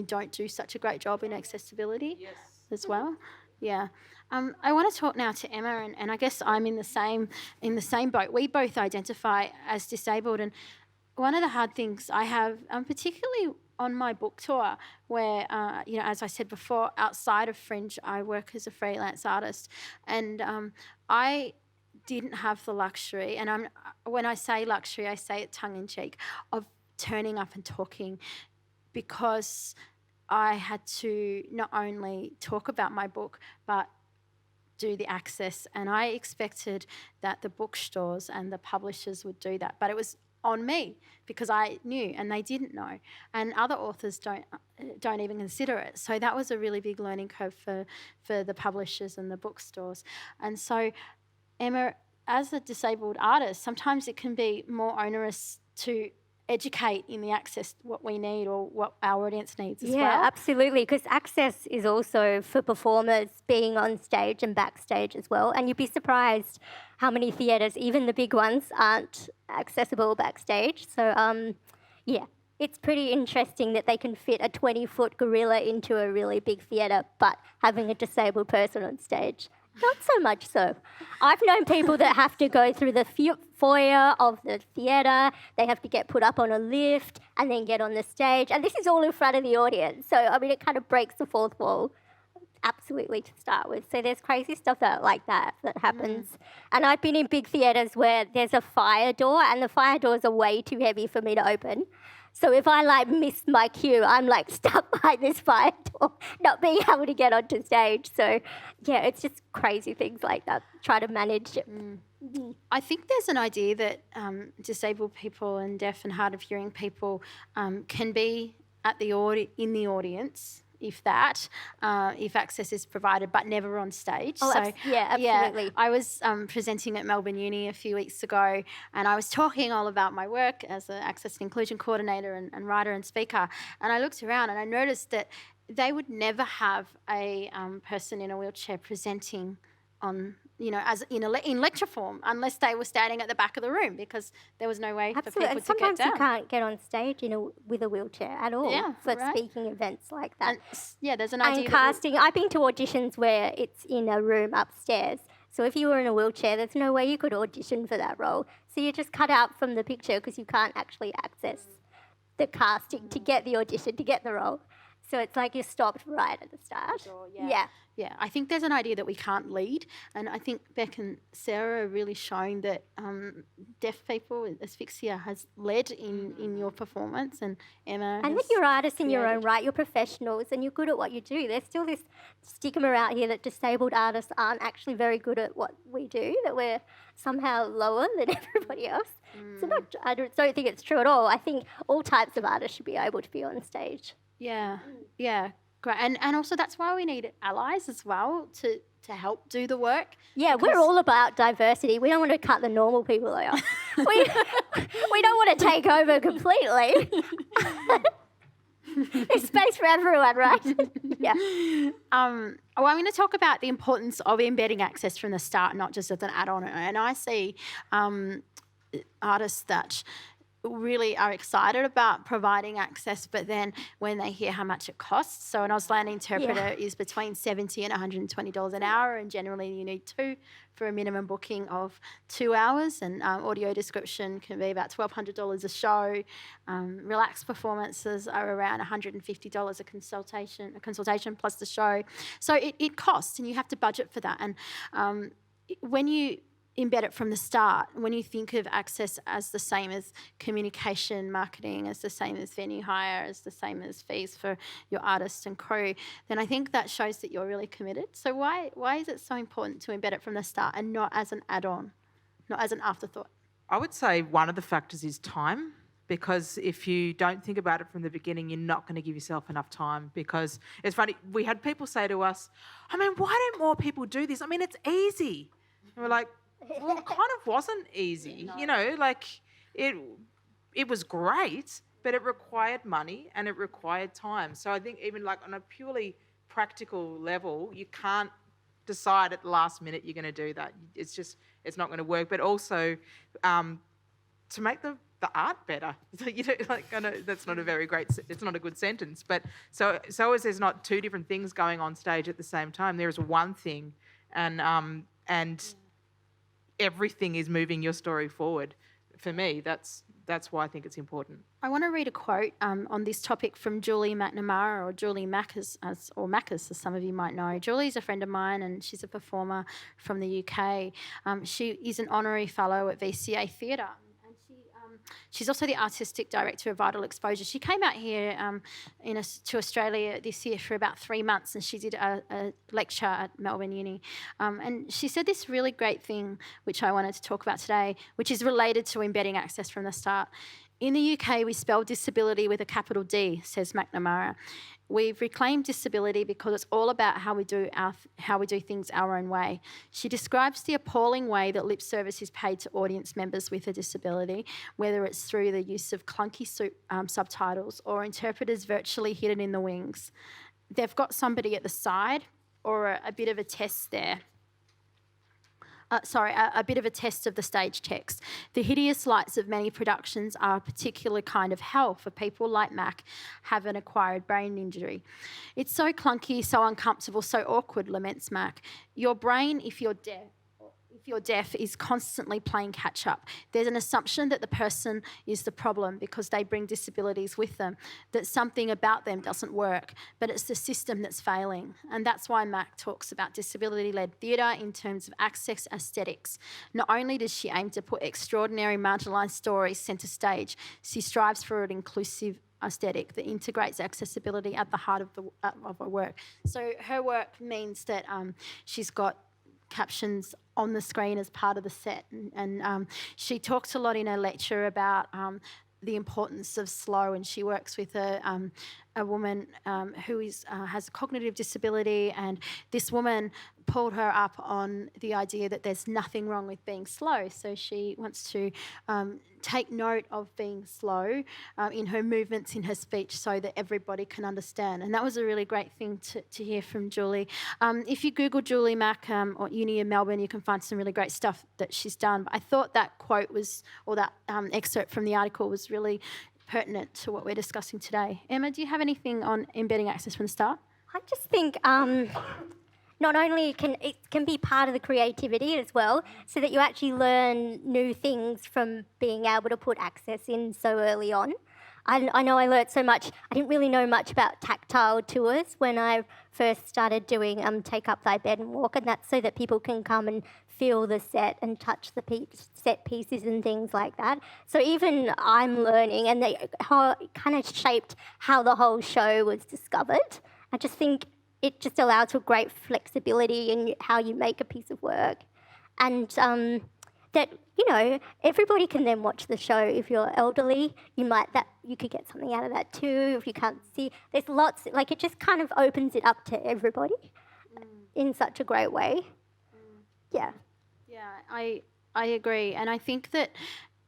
don't do such a great job in accessibility as well. Yeah. I want to talk now to Emma, and I guess I'm in the same boat. We both identify as disabled, and one of the hard things I have, particularly on my book tour, where, as I said before, outside of Fringe, I work as a freelance artist, and I didn't have the luxury, and when I say luxury, I say it tongue-in-cheek, of turning up and talking, because I had to not only talk about my book, but do the access, and I expected that the bookstores and the publishers would do that, but it was on me because I knew and they didn't know, and other authors don't even consider it. So that was a really big learning curve for the publishers and the bookstores. And so, Emma, as a disabled artist, sometimes it can be more onerous to educate in the access what we need or what our audience needs as well. Yeah, absolutely, because access is also for performers being on stage and backstage as well, and you'd be surprised how many theatres, even the big ones, aren't accessible backstage. So, it's pretty interesting that they can fit a 20-foot gorilla into a really big theatre, but having a disabled person on stage, not so much so. I've known people that have to go through the foyer of the theatre, they have to get put up on a lift and then get on the stage, and this is all in front of the audience. So, I mean, it kind of breaks the fourth wall, absolutely, to start with. So there's crazy stuff like that happens. And I've been in big theatres where there's a fire door, and the fire doors are way too heavy for me to open. So if I miss my cue, I'm stuck behind this fire door, not being able to get onto stage. So yeah, it's just crazy things like that. Try to manage it. I think there's an idea that disabled people and deaf and hard of hearing people can be in the audience, if access is provided, but never on stage. Oh, so absolutely. I was presenting at Melbourne Uni a few weeks ago, and I was talking all about my work as an access and inclusion coordinator and writer and speaker, and I looked around and I noticed that they would never have a person in a wheelchair presenting on, as in lecture form, unless they were standing at the back of the room, because there was no way for people to get down. And sometimes you can't get on stage with a wheelchair at all for speaking events like that. And, there's an idea. And casting, I've been to auditions where it's in a room upstairs. So if you were in a wheelchair, there's no way you could audition for that role. So you're just cut out from the picture because you can't actually access the casting to get the audition, to get the role. So it's like you're stopped right at the start. Sure, yeah, I think there's an idea that we can't lead, and I think Beck and Sarah are really showing that deaf people, asphyxia has led in your performance, and Emma. And that you're artists in your own right, you're professionals, and you're good at what you do. There's still this stigma out here that disabled artists aren't actually very good at what we do, that we're somehow lower than everybody else. So I don't think it's true at all. I think all types of artists should be able to be on stage. Yeah, great. And also that's why we need allies as well to help do the work. Yeah, we're all about diversity. We don't want to cut the normal people off. we don't want to take over completely. There's space for everyone, right? Yeah. I'm going to talk about the importance of embedding access from the start, not just as an add-on. And I see artists that really are excited about providing access, but then when they hear how much it costs, so an Auslan interpreter is between $70 and $120 an hour, and generally you need 2 for a minimum booking of 2 hours, and audio description can be about $1,200 a show. Relaxed performances are around $150 a consultation plus the show. So it costs, and you have to budget for that. And when you embed it from the start, when you think of access as the same as communication, marketing, as the same as venue hire, as the same as fees for your artists and crew, then I think that shows that you're really committed. So why is it so important to embed it from the start and not as an add-on, not as an afterthought? I would say one of the factors is time, because if you don't think about it from the beginning, you're not going to give yourself enough time. Because it's funny, we had people say to us, why don't more people do this? It's easy. And we're like, well, it kind of wasn't easy, it was great, but it required money and it required time. So I think even like on a purely practical level, you can't decide at the last minute you're going to do that. It's not going to work. But also to make the art better. So, that's not a very great, it's not a good sentence. But so as there's not two different things going on stage at the same time, there is one thing, and everything is moving your story forward. For me, that's why I think it's important. I want to read a quote on this topic from Julie McNamara, or Julie Macas, or Macas, as some of you might know. Julie's a friend of mine, and she's a performer from the UK. She is an honorary fellow at VCA Theatre. She's also the artistic director of Vital Exposure. She came out here to Australia this year for about 3 months, and she did a lecture at Melbourne Uni. And she said this really great thing, which I wanted to talk about today, which is related to embedding access from the start. In the UK, we spell disability with a capital D, says McNamara. We've reclaimed disability because it's all about how we do things our own way. She describes the appalling way that lip service is paid to audience members with a disability, whether it's through the use of clunky subtitles or interpreters virtually hidden in the wings. They've got somebody at the side or a bit of a test there. A bit of a test of the stage text. The hideous lights of many productions are a particular kind of hell for people like Mac have an acquired brain injury. It's so clunky, so uncomfortable, so awkward, laments Mac. Your brain, if you're deaf, is constantly playing catch up. There's an assumption that the person is the problem because they bring disabilities with them, that something about them doesn't work, but it's the system that's failing. And that's why Mac talks about disability-led theatre in terms of access aesthetics. Not only does she aim to put extraordinary marginalised stories centre stage, she strives for an inclusive aesthetic that integrates accessibility at the heart of her work. So her work means that she's got captions on the screen as part of the set, and she talks a lot in her lecture about the importance of slow, and she works with a woman who has a cognitive disability, and this woman pulled her up on the idea that there's nothing wrong with being slow. So she wants to take note of being slow in her movements, in her speech, so that everybody can understand. And that was a really great thing to hear from Julie. If you Google Julie Mac or Uni in Melbourne, you can find some really great stuff that she's done. But I thought that quote or that excerpt from the article was really pertinent to what we're discussing today. Emma, do you have anything on embedding access from the start? I just think not only can it be part of the creativity as well, so that you actually learn new things from being able to put access in so early on. I know I learnt so much. I didn't really know much about tactile tours when I first started doing Take Up Thy Bed and Walk, and that's so that people can come and feel the set and touch the set pieces and things like that. So even I'm learning, and how it kind of shaped how the whole show was discovered. I just think it just allows for great flexibility in how you make a piece of work. And that, everybody can then watch the show. If you're elderly, you could get something out of that too. If you can't see, there's lots, it just kind of opens it up to everybody in such a great way. Yeah. Yeah, I agree. And I think that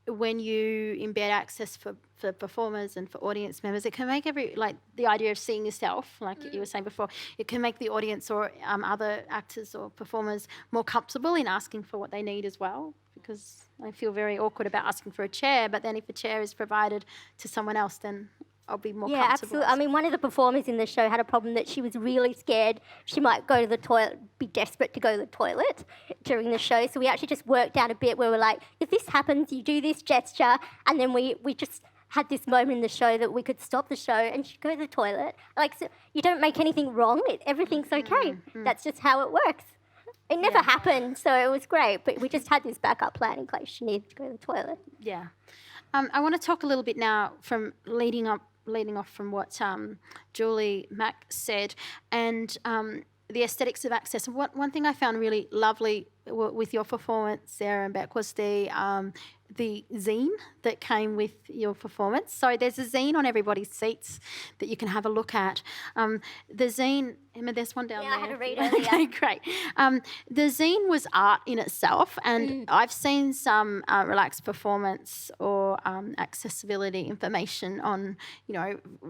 when you embed access for performers and for audience members, it can make the idea of seeing yourself, like you were saying before, it can make the audience or other actors or performers more comfortable in asking for what they need as well, because I feel very awkward about asking for a chair, but then if a chair is provided to someone else, then I'll be more comfortable. Yeah, absolutely. I mean, one of the performers in the show had a problem that she was really scared she might go to the toilet, be desperate to go to the toilet during the show. So we actually just worked out a bit where we're like, if this happens, you do this gesture, and then we just had this moment in the show that we could stop the show and she'd go to the toilet. So you don't make anything wrong. Everything's okay. That's just how it works. It never happened, so it was great, but we just had this backup plan in case she needed to go to the toilet. Yeah. I want to talk a little bit now from leading off from what Julie Mac said, and the aesthetics of access. And one thing I found really lovely with your performance, Sarah and Beck, was the the zine that came with your performance. So there's a zine on everybody's seats that you can have a look at. The zine, Emma, there's one down there. Yeah, I had to read Okay, earlier. great. The zine was art in itself, and I've seen some relaxed performance or accessibility information on,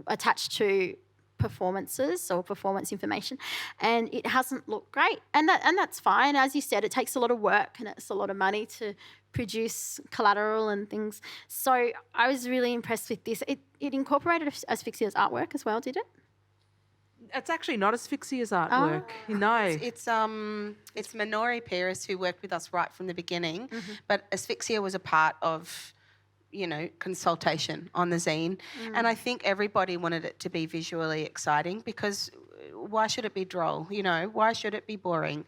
attached to performances or performance information, and it hasn't looked great, and that's fine. As you said, it takes a lot of work and it's a lot of money to produce collateral and things. So I was really impressed with this. It incorporated Asphyxia's artwork as well, did it? It's actually not Asphyxia's artwork. No. It's Minori Pires who worked with us right from the beginning, but Asphyxia was a part of consultation on the zine. And I think everybody wanted it to be visually exciting, because why should it be droll? Why should it be boring?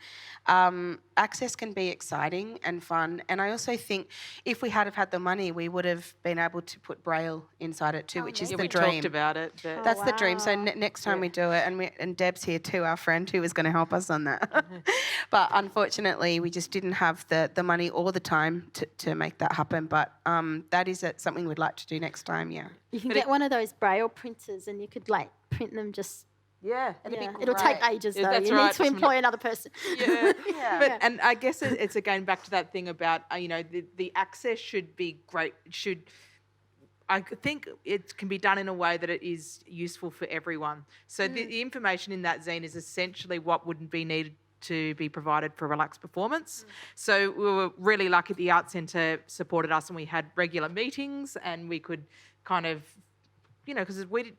Access can be exciting and fun. And I also think if we had have had the money, we would have been able to put Braille inside it too, which is the we dream. talked about it. But That's the dream. So next time we do it, and Deb's here too, our friend who was going to help us on that. But unfortunately, we just didn't have the money or the time to make that happen. But that is something we'd like to do next time, yeah. You can get one of those Braille printers and you could print them just... yeah. It'll take ages though. That's you right. need to employ another person. Yeah. And I guess it's again back to that thing about, the access should be great. I think it can be done in a way that it is useful for everyone. So the information in that zine is essentially what wouldn't be needed to be provided for relaxed performance. So we were really lucky the Art Centre supported us, and we had regular meetings, and we could kind of, because we're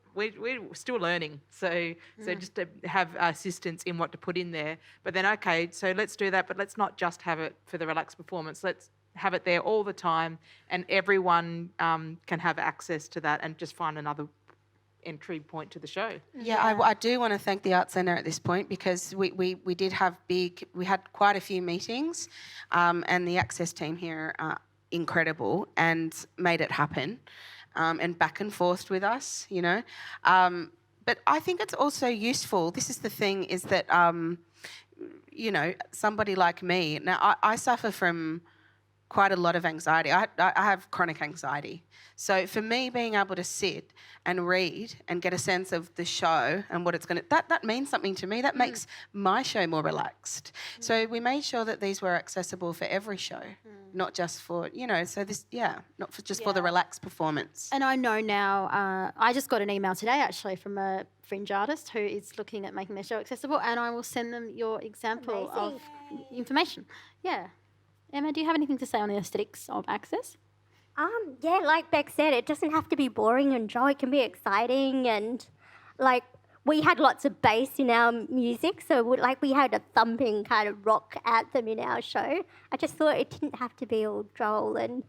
still learning. So just to have assistance in what to put in there. But then, okay, so let's do that, but let's not just have it for the relaxed performance. Let's have it there all the time, and everyone can have access to that and just find another entry point to the show. Yeah, I do want to thank the Art Centre at this point, because we did have we had quite a few meetings, and the Access team here are incredible and made it happen, and back and forth with us, But I think it's also useful. This is the thing, is that, somebody like me, now I suffer from quite a lot of anxiety. I have chronic anxiety. So for me, being able to sit and read and get a sense of the show and what it's going to... That means something to me. That makes my show more relaxed. So we made sure that these were accessible for every show, not just for, so this, not for the relaxed performance. And I know now, I just got an email today actually from a fringe artist who is looking at making their show accessible, and I will send them your example of information. Yeah. Emma, do you have anything to say on the aesthetics of Access? Yeah, like Beck said, it doesn't have to be boring and dull. It can be exciting, and we had lots of bass in our music, so we had a thumping kind of rock anthem in our show. I just thought it didn't have to be all droll, and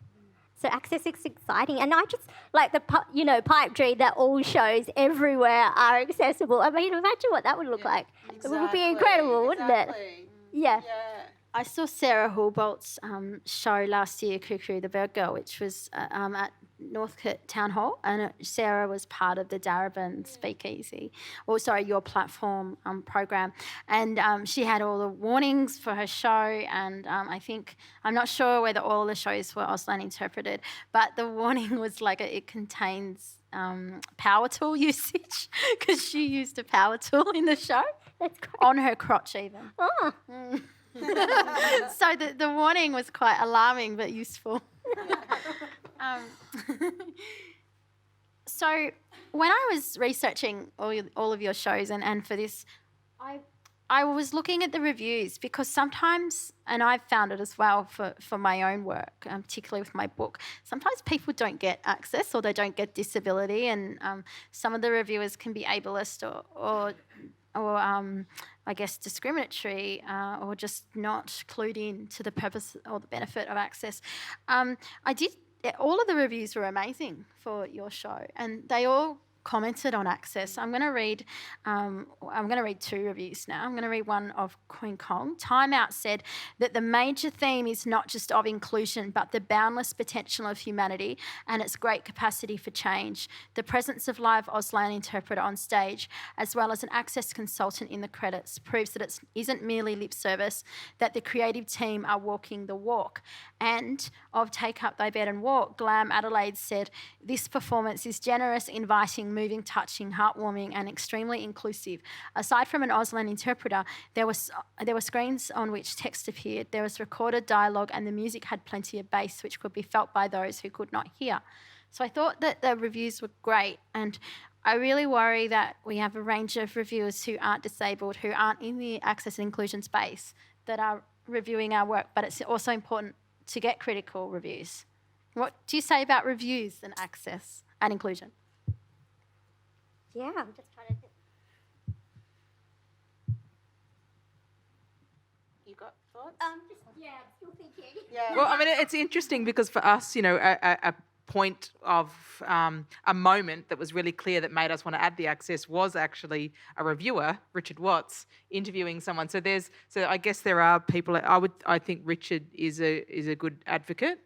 so Access is exciting. And I just like the pipe dream that all shows everywhere are accessible. I mean, imagine what that would look like. Exactly, it would be incredible, wouldn't it? Yeah. I saw Sarah Hulbolt's show last year, Cuckoo the Bird Girl, which was at Northcote Town Hall, and Sarah was part of the Darebin Speakeasy, your platform program, and she had all the warnings for her show, and I'm not sure whether all the shows were Auslan interpreted, but the warning was it contains power tool usage, because she used a power tool in the show. That's great. On her crotch even. Oh. So the warning was quite alarming but useful. So when I was researching all of your shows and for this, I was looking at the reviews, because sometimes, and I've found it as well for my own work, particularly with my book, sometimes people don't get access or they don't get disability, and some of the reviewers can be ableist or I guess discriminatory, or just not clued in to the purpose or the benefit of access. All of the reviews were amazing for your show, and they all commented on Access. I'm going to read 2 reviews now. I'm going to read one of Queen Kong. Time Out said that the major theme is not just of inclusion, but the boundless potential of humanity and its great capacity for change. The presence of live Auslan interpreter on stage, as well as an Access consultant in the credits, proves that it isn't merely lip service, that the creative team are walking the walk. And of Take Up Thy Bed and Walk, Glam Adelaide said, this performance is generous, inviting, moving, touching, heartwarming, and extremely inclusive. Aside from an Auslan interpreter, there were screens on which text appeared, there was recorded dialogue, and the music had plenty of bass, which could be felt by those who could not hear. So I thought that the reviews were great, and I really worry that we have a range of reviewers who aren't disabled, who aren't in the access and inclusion space, that are reviewing our work, but it's also important to get critical reviews. What do you say about reviews and access and inclusion? Yeah, I'm just trying to think. You got thoughts? I'm still thinking. Yeah. Well, I mean, it's interesting because for us, you know, a point of a moment that was really clear that made us want to add the access was actually a reviewer, Richard Watts, interviewing someone. So I guess there are people. I think Richard is a good advocate,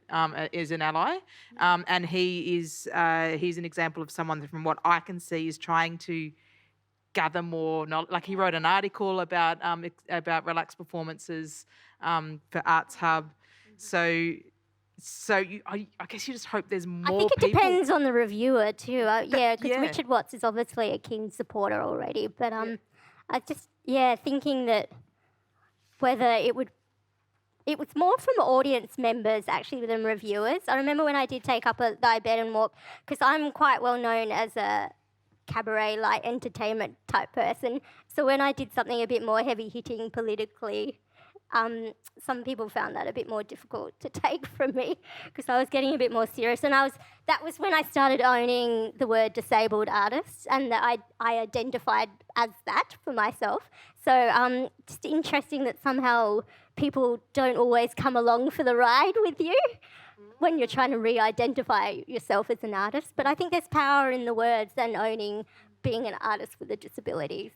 is an ally, and he's an example of someone from what I can see is trying to gather more knowledge. Like he wrote an article about relaxed performances for Arts Hub. So I guess you just hope there's more people. I think it depends on the reviewer too. Because Richard Watts is obviously a keen supporter already. But I just, thinking that whether it was more from audience members actually than reviewers. I remember when I did Take Up Thy Bed and Walk, because I'm quite well known as a cabaret light entertainment type person. So when I did something a bit more heavy hitting politically, some people found that a bit more difficult to take from me because I was getting a bit more serious, and that was when I started owning the word disabled artist, and that I identified as that for myself. So just interesting that somehow people don't always come along for the ride with you when you're trying to re-identify yourself as an artist. But I think there's power in the words and owning being an artist with a disability.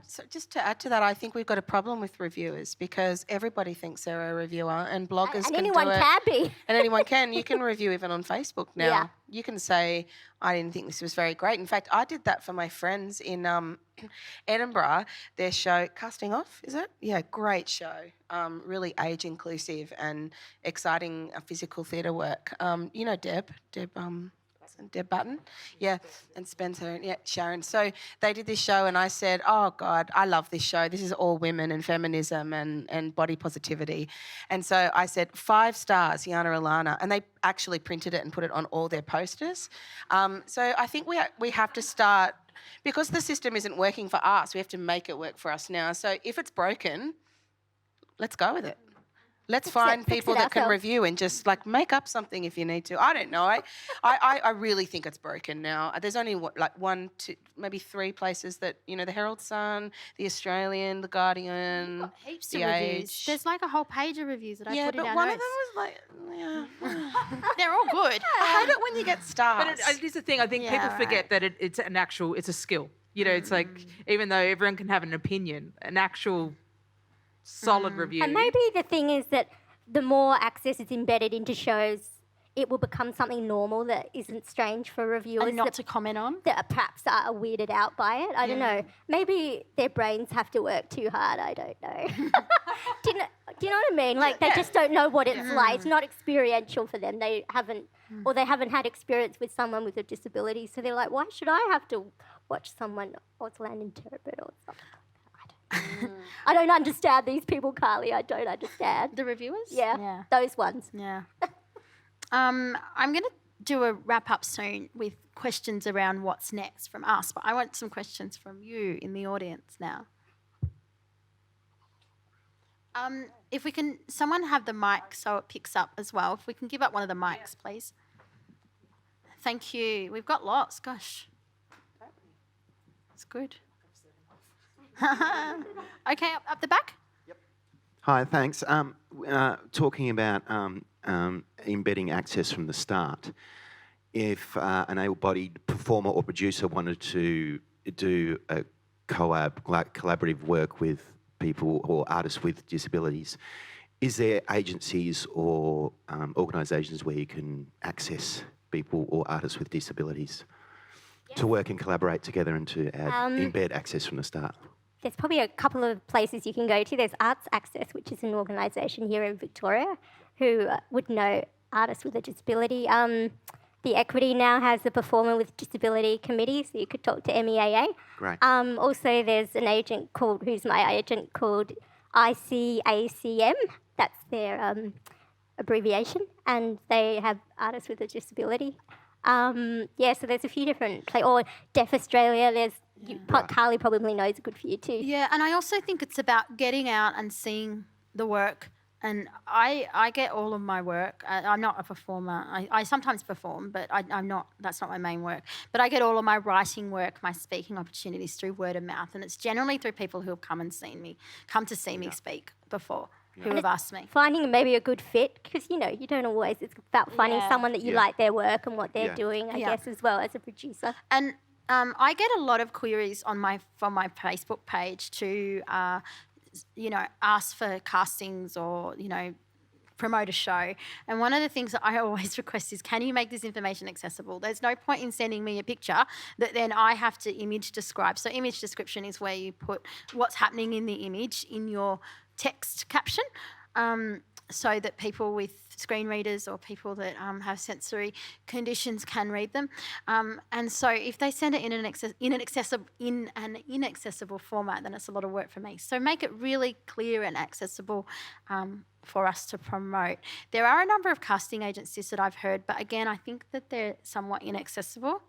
So just to add to that, I think we've got a problem with reviewers because everybody thinks they're a reviewer, and bloggers and anyone can be. And anyone can. You can review even on Facebook now. Yeah. You can say, I didn't think this was very great. In fact, I did that for my friends in Edinburgh. Their show, Casting Off, is it? Yeah, great show. Really age inclusive and exciting physical theatre work. You know Deb Button, yeah, and Spencer, and Sharon. So they did this show, and I said, oh God, I love this show. This is all women and feminism and body positivity. And so I said 5 stars, Yana Alana, and they actually printed it and put it on all their posters. So I think we have to start, because the system isn't working for us, we have to make it work for us now. So if it's broken, let's go with it. Let's find people that can review and just like make up something if you need to. I don't know. I really think it's broken now. There's only like 1, 2, maybe 3 places that, you know, the Herald Sun, the Australian, the Guardian, Got heaps the of Age. reviews. There's like a whole page of reviews that I put in our but one notes. of them was like, They're all good. I hate it when you get stars. But it is the thing. I think people forget that it's a skill. You know, it's like even though everyone can have an opinion, an actual solid review. And maybe the thing is that the more access is embedded into shows, it will become something normal that isn't strange for reviewers. And not to comment on. That perhaps are weirded out by it. I don't know. Maybe their brains have to work too hard. I don't know. Do you know what I mean? Like they just don't know what it's like. It's not experiential for them. They haven't had experience with someone with a disability. So they're like, why should I have to watch someone Auslan interpret or something? I don't understand these people, Carly. I don't understand. The reviewers? Yeah. Those ones. Yeah. I'm going to do a wrap-up soon with questions around what's next from us, but I want some questions from you in the audience now. If we can, someone have the mic so it picks up as well. If we can give up one of the mics, please. Thank you. We've got lots. Gosh. That's good. Okay, up the back. Yep. Hi, thanks. Talking about embedding access from the start, if an able-bodied performer or producer wanted to do a collaborative work with people or artists with disabilities, is there agencies or organisations where you can access people or artists with disabilities to work and collaborate together and to embed access from the start? There's probably a couple of places you can go to. There's Arts Access, which is an organisation here in Victoria who would know artists with a disability. The Equity now has the Performer with Disability Committee, so you could talk to MEAA. Great. Also, there's an agent who's my agent, called ICACM. That's their abbreviation, and they have artists with a disability. So there's a few different places. Or Deaf Australia, Carly probably knows a good few too. Yeah, and I also think it's about getting out and seeing the work. And I get all of my work. I'm not a performer. I sometimes perform, but I'm not. That's not my main work. But I get all of my writing work, my speaking opportunities through word of mouth, and it's generally through people who have come to see me speak before, who have asked me. Finding maybe a good fit, because you don't always. It's about finding someone that you like their work and what they're doing, I guess, as well as a producer. And I get a lot of queries from my Facebook page to. Ask for castings or, promote a show. And one of the things that I always request is, can you make this information accessible? There's no point in sending me a picture that then I have to image describe. So image description is where you put what's happening in the image in your text caption, so that people with screen readers or people that have sensory conditions can read them. And so if they send it in an inaccessible format, then it's a lot of work for me. So make it really clear and accessible for us to promote. There are a number of casting agencies that I've heard, but again, I think that they're somewhat inaccessible.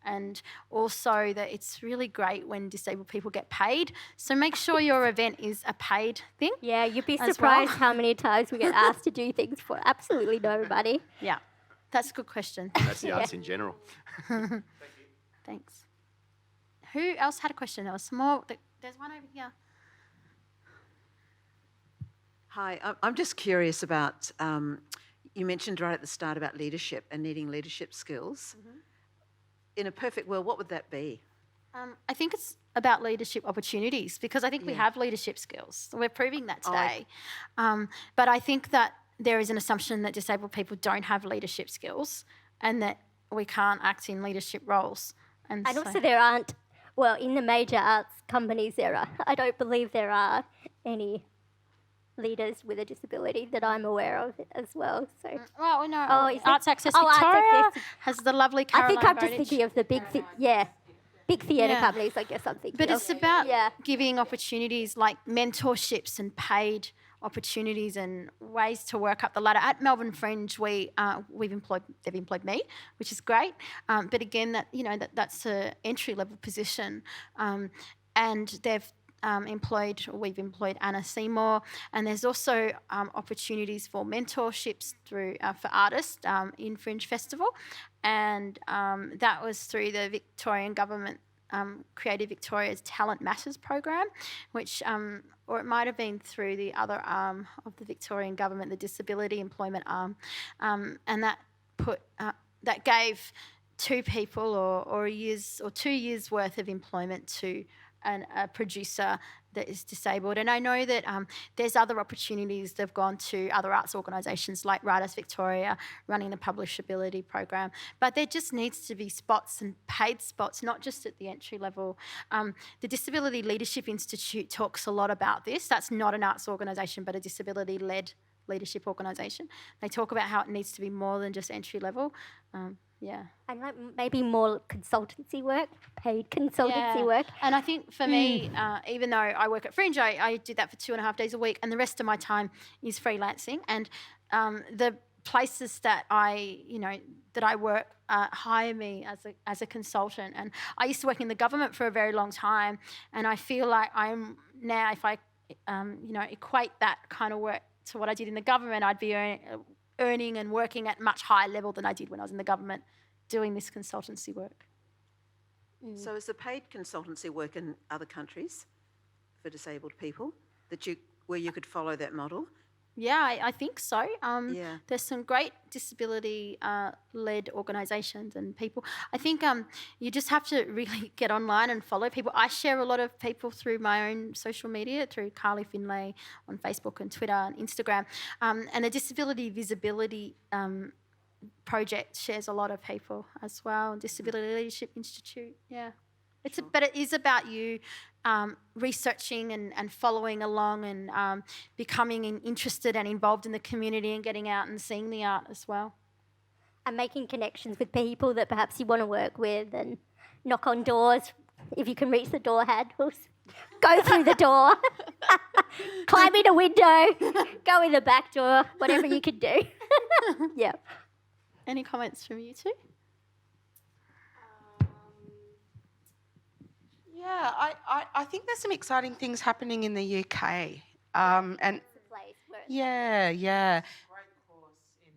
And also that it's really great when disabled people get paid. So make sure your event is a paid thing. Yeah, you'd be surprised how many times we get asked to do things for absolutely no money. Yeah, that's a good question. That's the arts in general. Thank you. Thanks. Who else had a question? There was some more. There's one over here. Hi, I'm just curious about, you mentioned right at the start about leadership and needing leadership skills. Mm-hmm. In a perfect world, what would that be? I think it's about leadership opportunities, because I think we have leadership skills. We're proving that today. But I think that there is an assumption that disabled people don't have leadership skills and that we can't act in leadership roles. And also there aren't, in the major arts companies I don't believe there are any leaders with a disability that I'm aware of as well. So, Arts Access Victoria has the lovely Caroline I think I'm just thinking of the big theatre companies, I guess I'm thinking But it's about giving opportunities like mentorships and paid opportunities and ways to work up the ladder. At Melbourne Fringe, they've employed me, which is great. But again, that's an entry level position, and we've employed Anna Seymour, and there's also opportunities for mentorships through for artists in Fringe Festival, and that was through the Victorian Government Creative Victoria's Talent Matters program, which or it might have been through the other arm of the Victorian Government, the Disability Employment arm, and that gave two people or 2 years worth of employment to a producer that is disabled. And I know that there's other opportunities. They've gone to other arts organisations like Writers Victoria, running the publishability program. But there just needs to be spots and paid spots, not just at the entry level. The Disability Leadership Institute talks a lot about this. That's not an arts organisation, but a disability-led leadership organisation. They talk about how it needs to be more than just entry level. And maybe more consultancy work, paid consultancy work. And I think for me, even though I work at Fringe, I did that for 2.5 days a week, and the rest of my time is freelancing. And the places that I work hire me as a consultant. And I used to work in the government for a very long time, and I feel like I'm now, if I equate that kind of work to what I did in the government, I'd be earning and working at much higher level than I did when I was in the government doing this consultancy work. So is there paid consultancy work in other countries for disabled people where you could follow that model? Yeah, I think so. Yeah. There's some great disability-led organisations and people. I think you just have to really get online and follow people. I share a lot of people through my own social media, through Carly Findlay on Facebook and Twitter and Instagram. And the Disability Visibility project shares a lot of people as well. Disability Leadership Institute, yeah. But it is about you researching and following along and becoming interested and involved in the community and getting out and seeing the art as well. And making connections with people that perhaps you want to work with, and knock on doors if you can reach the door handles. Go through the door, climb in a window, go in the back door, whatever you can do. Yeah. Any comments from you two? Yeah, I think there's some exciting things happening in the UK. And yeah. Great course in.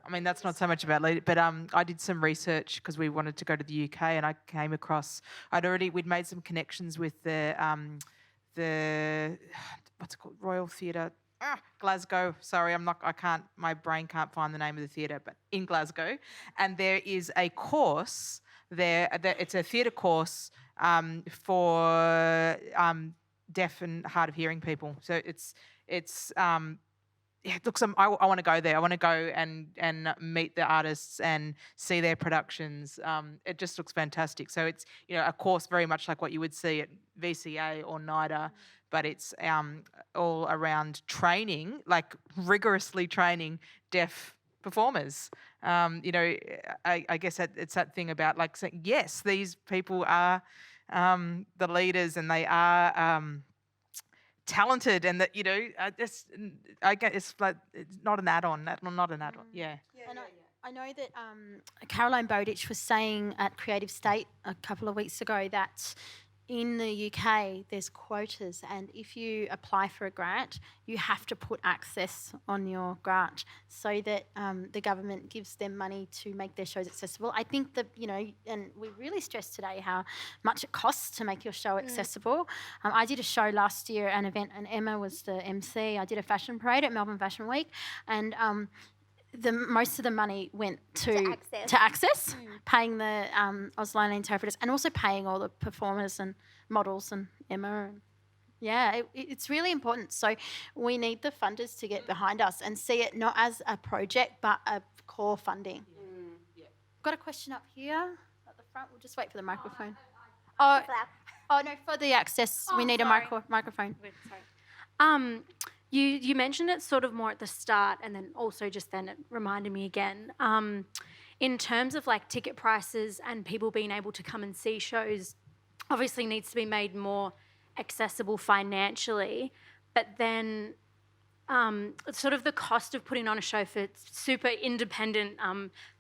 I mean, that's not so much about leadership, but I did some research because we wanted to go to the UK, and I came across. We'd made some connections with the what's it called, Royal Theatre. Glasgow. Sorry, my brain can't find the name of the theatre, but in Glasgow, and there is a course there. It's a theatre course for deaf and hard of hearing people. So it's it looks. I want to go there. I want to go and meet the artists and see their productions. It just looks fantastic. So it's a course very much like what you would see at VCA or NIDA. But it's all around training, like rigorously training deaf performers. I guess it's that thing about like saying, yes, these people are the leaders and they are talented, and that I guess it's like it's not an add-on, not an add-on. Yeah. I know that Caroline Bowditch was saying at Creative State a couple of weeks ago that in the UK, there's quotas, and if you apply for a grant, you have to put access on your grant so that the government gives them money to make their shows accessible. I think that, and we really stressed today how much it costs to make your show accessible. I did a show last year, an event, and Emma was the MC. I did a fashion parade at Melbourne Fashion Week, and most of the money went to access, paying the Auslan interpreters, and also paying all the performers and models and Emma. It's really important. So we need the funders to get behind us and see it not as a project but a core funding. Got a question up here at the front. We'll just wait for the microphone. No, for the access, we need a microphone. Sorry. You mentioned it sort of more at the start, and then also just then it reminded me again. In terms of like ticket prices and people being able to come and see shows, obviously needs to be made more accessible financially, but then sort of the cost of putting on a show for super independent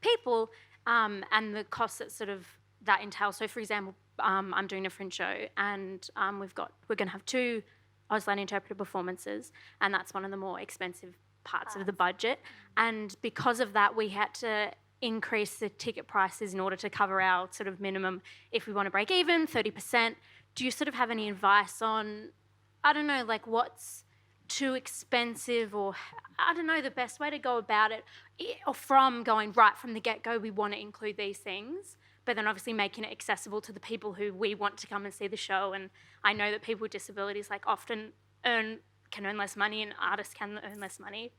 people and the cost that entails. So, for example, I'm doing a fringe show, and we're going to have 2 Auslan interpreter performances, and that's one of the more expensive parts of the budget. And because of that, we had to increase the ticket prices in order to cover our sort of minimum. If we want to break even, 30%. Do you sort of have any advice on, I don't know, like what's too expensive, or I don't know, the best way to go about it, or from going right from the get-go, we want to include these things, but then obviously making it accessible to the people who we want to come and see the show. And I know that people with disabilities often can earn less money, and artists can earn less money.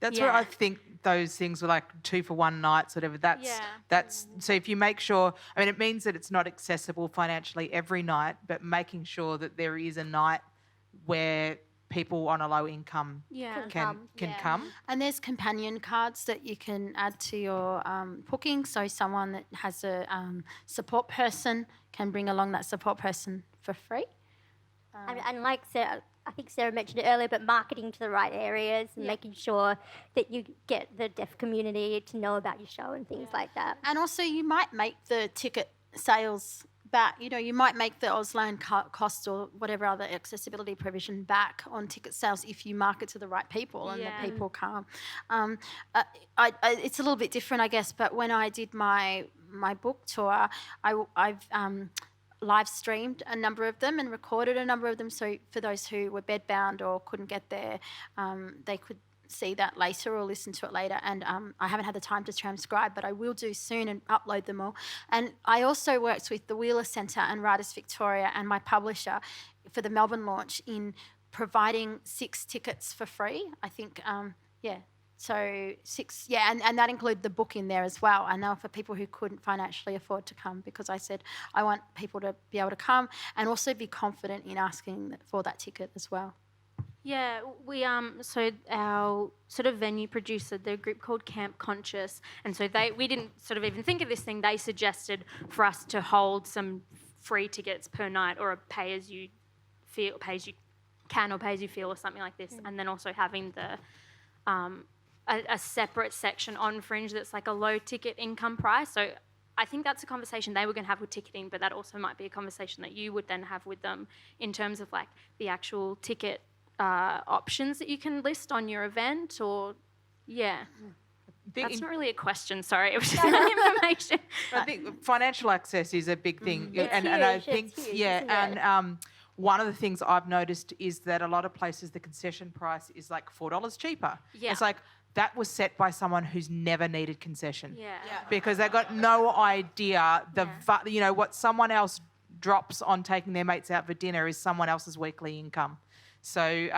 That's where I think those things were like 2 for 1 nights, whatever. That's so if you make sure, it means that it's not accessible financially every night, but making sure that there is a night where people on a low income can come. And there's companion cards that you can add to your booking. So someone that has a support person can bring along that support person for free. And like I think Sarah mentioned it earlier, but marketing to the right areas and making sure that you get the deaf community to know about your show and things like that. And also you might make the ticket sales back. You might make the Auslan cost or whatever other accessibility provision back on ticket sales if you market to the right people and the people come. It's a little bit different, I guess, but when I did my book tour, live streamed a number of them and recorded a number of them. So for those who were bedbound or couldn't get there, they could see that later or listen to it later. And I haven't had the time to transcribe, but I will do soon and upload them all. And I also worked with the Wheeler Centre and Writers Victoria and my publisher for the Melbourne launch in providing 6 tickets for free. I think, so 6, and that included the book in there as well. And they were for people who couldn't financially afford to come, because I said I want people to be able to come and also be confident in asking for that ticket as well. Yeah, we so our sort of venue producer, the group called Camp Conscious, and so we didn't sort of even think of this thing. They suggested for us to hold some free tickets per night, or a pay as you feel, pay as you can, or pay as you feel, or something like this, and then also having the a separate section on Fringe that's like a low ticket income price. So I think that's a conversation they were going to have with ticketing, but that also might be a conversation that you would then have with them in terms of like the actual ticket options that you can list on your event, or that's not really a question, sorry, it was just information. I think financial access is a big thing, and I think one of the things I've noticed is that a lot of places the concession price is like $4 cheaper. It's like that was set by someone who's never needed concession, because they got no idea what someone else drops on taking their mates out for dinner is someone else's weekly income. So,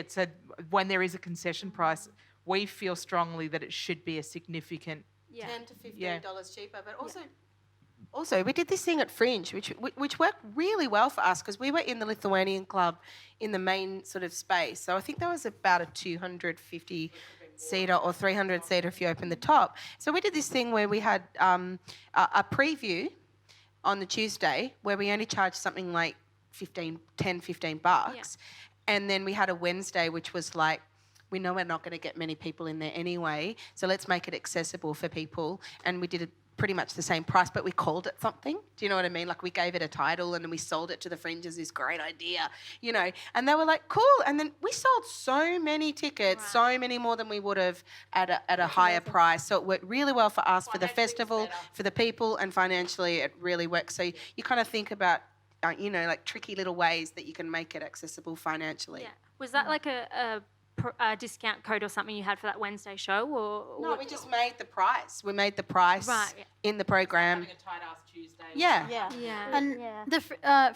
so when there is a concession price, we feel strongly that it should be a significant... $10 to $15 cheaper. But also, we did this thing at Fringe, which worked really well for us, because we were in the Lithuanian club in the main sort of space. So I think there was about a 250-seater or 300-seater if you open the top. So we did this thing where we had a preview on the Tuesday where we only charged something like $15 bucks. And then we had a Wednesday, which was like, we know we're not going to get many people in there anyway, so let's make it accessible for people. And we did it pretty much the same price, but we called it something. Do you know what I mean? Like, we gave it a title, and then we sold it to the Fringe as this great idea, And they were like, cool. And then we sold so many tickets, so many more than we would have at a higher price. So it worked really well for us, for the festival, for the people, and financially it really works. So you kind of think about like tricky little ways that you can make it accessible financially. Yeah. Was that like a discount code or something you had for that Wednesday show? Or no, we just made the price. We made the price in the program. Having a tight-ass Tuesday. And the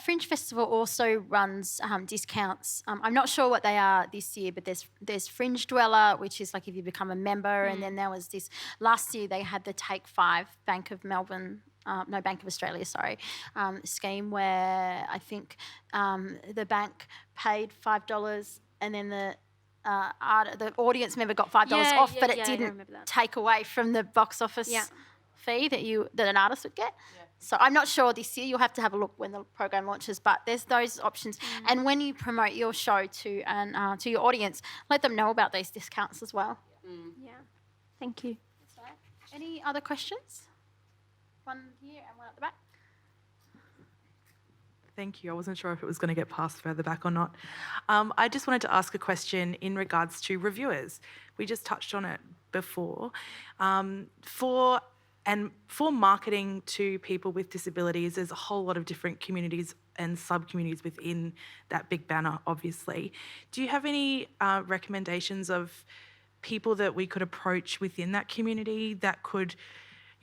Fringe Festival also runs discounts. I'm not sure what they are this year, but there's Fringe Dweller, which is like if you become a member, and then there was this, last year they had the Take 5 Bank of Melbourne, Bank of Australia, scheme, where I think the bank paid $5 and then the audience member got $5 off, but it didn't take away from the box office fee that an artist would get. So I'm not sure this year. You'll have to have a look when the program launches, but there's those options. And when you promote your show to your audience, let them know about these discounts as well. Thank you. That's right. Any other questions? One here and one at the back. Thank you. I wasn't sure if it was going to get passed further back or not. I just wanted to ask a question in regards to reviewers. We just touched on it before. For marketing to people with disabilities, there's a whole lot of different communities and sub-communities within that big banner, obviously. Do you have any recommendations of people that we could approach within that community that could,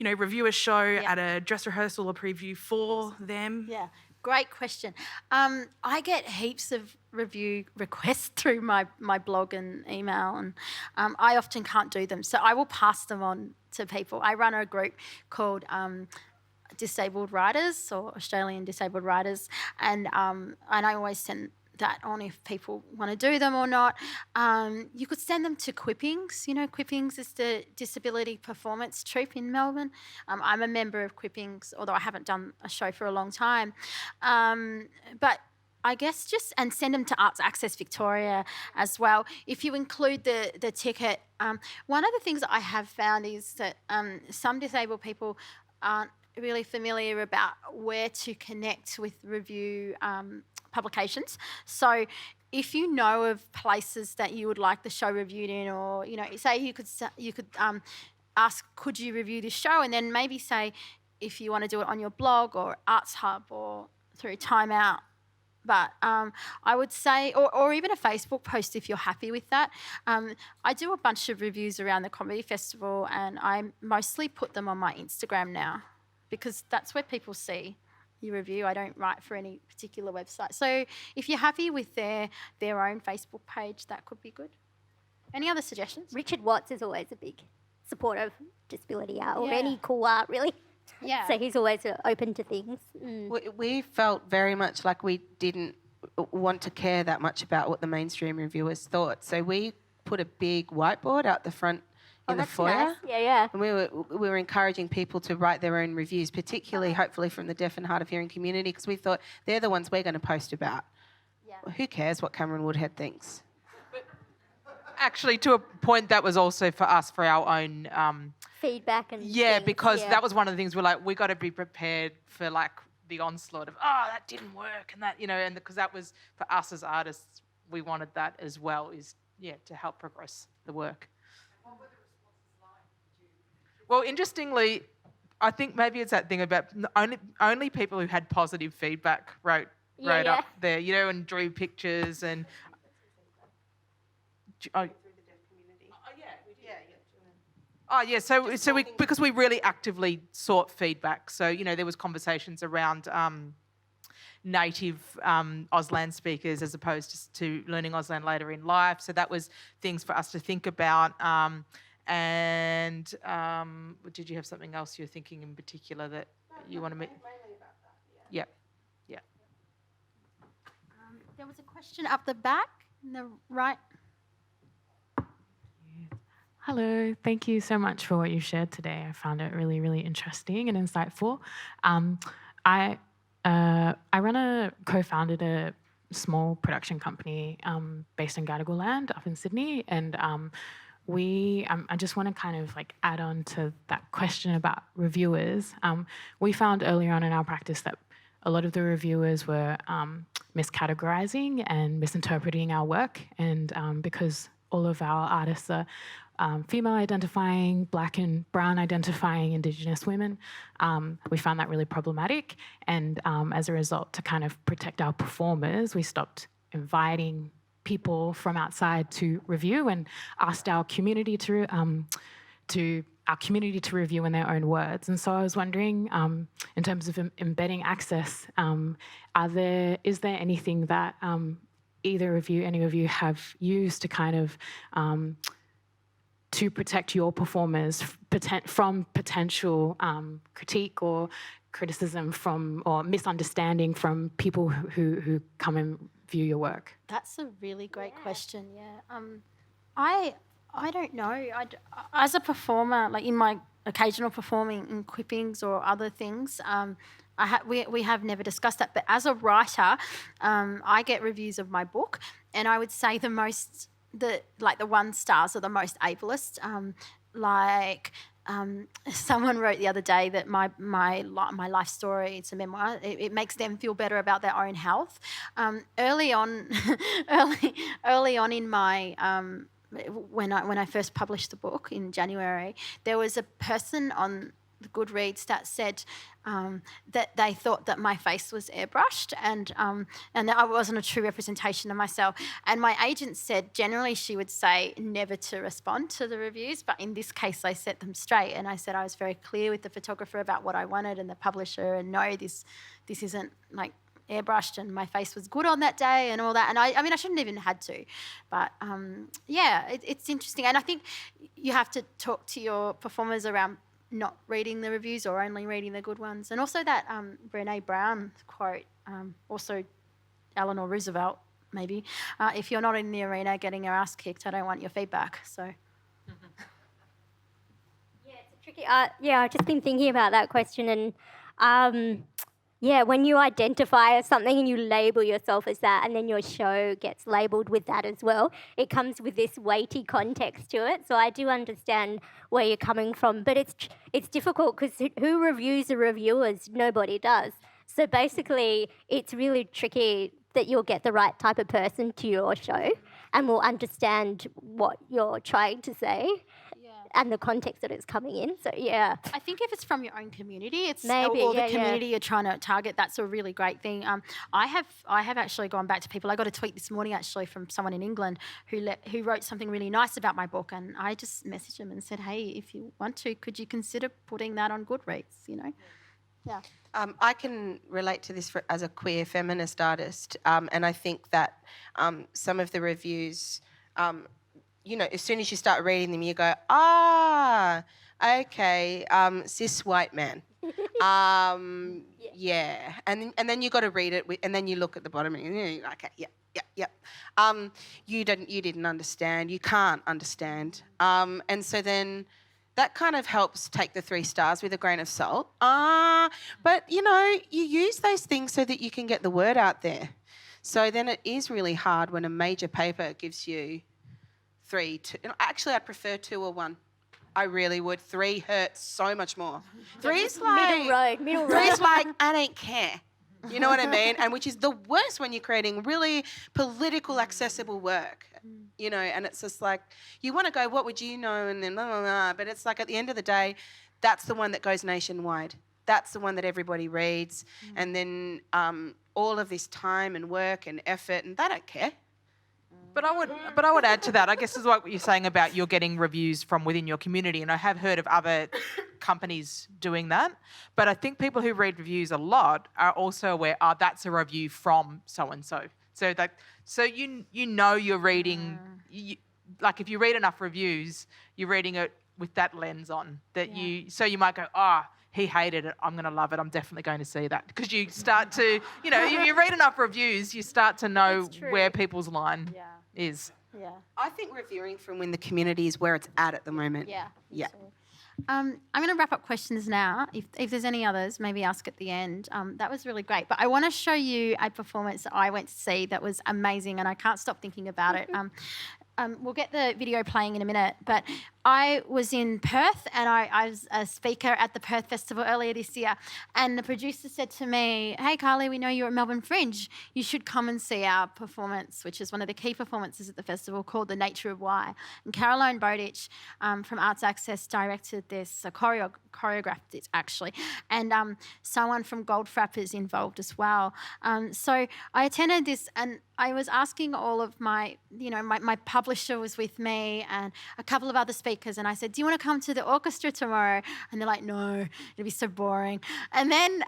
review a show at a dress rehearsal or preview for them? Yeah. Great question. I get heaps of review requests through my blog and email, and I often can't do them. So I will pass them on to people. I run a group called Disabled Writers, or Australian Disabled Writers, and I always send that on if people want to do them or not. You could send them to Quippings. Quippings is the disability performance troupe in Melbourne. I'm a member of Quippings, although I haven't done a show for a long time. But I guess and send them to Arts Access Victoria as well. If you include the ticket, one of the things that I have found is that some disabled people aren't really familiar about where to connect with review publications. So if you know of places that you would like the show reviewed in, or say you could ask, could you review this show, and then maybe say if you want to do it on your blog or Arts Hub or through Time Out. But I would say, or even a Facebook post if you're happy with that. I do a bunch of reviews around the comedy festival, and I mostly put them on my Instagram now because that's where people see your review. I don't write for any particular website. So if you're happy with their own Facebook page, that could be good. Any other suggestions? Richard Watts is always a big supporter of disability art or Yeah. any cool art, really. Yeah. So he's always open to things. We felt very much like we didn't want to care that much about what the mainstream reviewers thought. So we put a big whiteboard out the front in the that's foyer. nice. Yeah. And we were encouraging people to write their own reviews, particularly hopefully from the deaf and hard of hearing community, because we thought they're the ones we're going to post about. Yeah. Well, who cares what Cameron Woodhead thinks? Actually, to a point, that was also for us, for our own... Feedback and yeah, things, because yeah. that was one of the things we're like, we got to be prepared for like the onslaught of, oh, that didn't work, and that, you know, and because that was for us as artists, we wanted that as well, is to help progress the work. What were the responses like? Well, interestingly, I think maybe it's that thing about only people who had positive feedback wrote up there, you know, and drew pictures and. So we because we really actively sought feedback. So, you know, there was conversations around native Auslan speakers as opposed to learning Auslan later in life. So that was things for us to think about. And did you have something else you're thinking in particular that you want to make? Mainly about that, yeah. There was a question up the back, in the right. Hello, thank you so much for what you shared today. I found it really, really interesting and insightful. I co-founded a small production company based in Gadigal Land up in Sydney, and I just want to kind of like add on to that question about reviewers. We found earlier on in our practice that a lot of the reviewers were miscategorizing and misinterpreting our work, and because all of our artists are female identifying, black and brown identifying Indigenous women. We found that really problematic, and as a result, to kind of protect our performers, we stopped inviting people from outside to review and asked our community to review in their own words. And so I was wondering, in terms of embedding access, is there anything that any of you have used to kind of to protect your performers from potential critique or criticism or misunderstanding from people who come and view your work? That's a really great question. Yeah, I don't know. As a performer, like in my occasional performing in quippings or other things, we have never discussed that. But as a writer, I get reviews of my book, and I would say the 1 stars are the most ableist. Someone wrote the other day that my life story, it's a memoir, it makes them feel better about their own health. Early on in my when I first published the book in January, there was a person on the Goodreads that said that they thought that my face was airbrushed and that I wasn't a true representation of myself. And my agent said generally she would say never to respond to the reviews, but in this case I set them straight, and I said I was very clear with the photographer about what I wanted and the publisher, and no, this isn't like airbrushed, and my face was good on that day and all that. And I mean I shouldn't even had to, but it's interesting, and I think you have to talk to your performers around not reading the reviews or only reading the good ones. And also that Brené Brown quote, also Eleanor Roosevelt maybe, if you're not in the arena getting your ass kicked, I don't want your feedback. So yeah, it's a tricky I've just been thinking about that question, and when you identify as something and you label yourself as that, and then your show gets labelled with that as well, it comes with this weighty context to it. So I do understand where you're coming from, but it's difficult because who reviews the reviewers? Nobody does. So basically, it's really tricky that you'll get the right type of person to your show and will understand what you're trying to say. and the context that it's coming in. So yeah, I think if it's from your own community, it's Maybe, or yeah, the community you're trying to target. That's a really great thing. I have actually gone back to people. I got a tweet this morning actually from someone in England who wrote something really nice about my book, and I just messaged him and said, hey, if you want to, could you consider putting that on Goodreads? You know, yeah. I can relate to this as a queer feminist artist, and I think that some of the reviews, you know, as soon as you start reading them, you go, okay, cis white man. Yeah. And then you got to read it, and then you look at the bottom and you're like, okay, yeah. You didn't understand. You can't understand. And so then that kind of helps take the 3 stars with a grain of salt. But, you know, you use those things so that you can get the word out there. So then it is really hard when a major paper gives you 3. Actually, I'd prefer 2 or 1. I really would. 3 hurts so much more. 3 is like... Middle road. 3 is like, I don't care. You know what I mean? And which is the worst when you're creating really political, accessible work. You know, and it's just like, you want to go, what would you know? And then blah, blah, blah. But it's like, at the end of the day, that's the one that goes nationwide. That's the one that everybody reads. And then all of this time and work and effort, and they don't care. But I would add to that, I guess, is what you're saying about you're getting reviews from within your community, and I have heard of other companies doing that. But I think people who read reviews a lot are also aware, that's a review from so-and-so. So you know you're reading, like if you read enough reviews, you're reading it with that lens on. So you might go, he hated it, I'm going to love it, I'm definitely going to see that. Because you start to, you know, if you read enough reviews, you start to know where people's line is. Yeah. I think reviewing from when the community is where it's at the moment. Yeah. Yeah. I'm going to wrap up questions now. If there's any others, maybe ask at the end. That was really great. But I want to show you a performance that I went to see that was amazing, and I can't stop thinking about it. We'll get the video playing in a minute, but I was in Perth and I was a speaker at the Perth Festival earlier this year, and the producer said to me, hey Carly, we know you're at Melbourne Fringe. You should come and see our performance, which is one of the key performances at the festival, called The Nature of Why. And Caroline Bowditch from Arts Access directed this, choreographed it actually, and someone from Goldfrapp is involved as well. So I attended this, and I was asking all of my, my publisher was with me and a couple of other speakers, and I said, do you want to come to the orchestra tomorrow? And they're like, no, it'll be so boring. And then,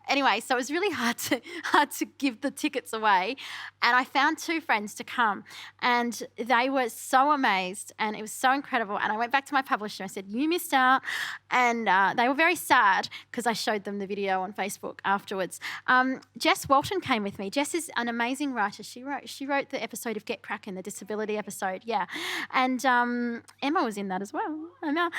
anyway, so it was really hard to give the tickets away. And I found 2 friends to come, and they were so amazed, and it was so incredible. And I went back to my publisher, I said, you missed out. And they were very sad because I showed them the video on Facebook afterwards. Jess Walton came with me. Jess is an amazing writer. She wrote the episode of Get Crackin', the disability episode, yeah. And Emma was in that as well. I know.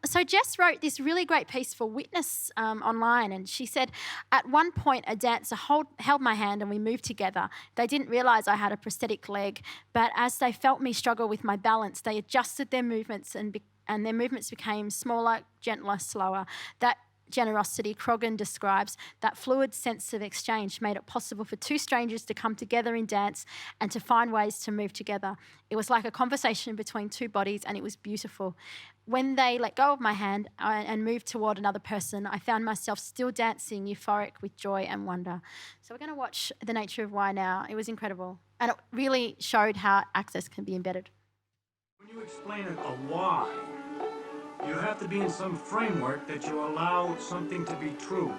So Jess wrote this really great piece for Witness online, and she said, at one point a dancer held my hand and we moved together. They didn't realise I had a prosthetic leg, but as they felt me struggle with my balance, they adjusted their movements and their movements became smaller, gentler, slower. That generosity Croggan describes, that fluid sense of exchange, made it possible for 2 strangers to come together in dance and to find ways to move together. It was like a conversation between 2 bodies, and it was beautiful. When they let go of my hand and moved toward another person, I found myself still dancing, euphoric with joy and wonder. So we're going to watch The Nature of Why now. It was incredible, and it really showed how access can be embedded. When you explain a why, you have to be in some framework that you allow something to be true.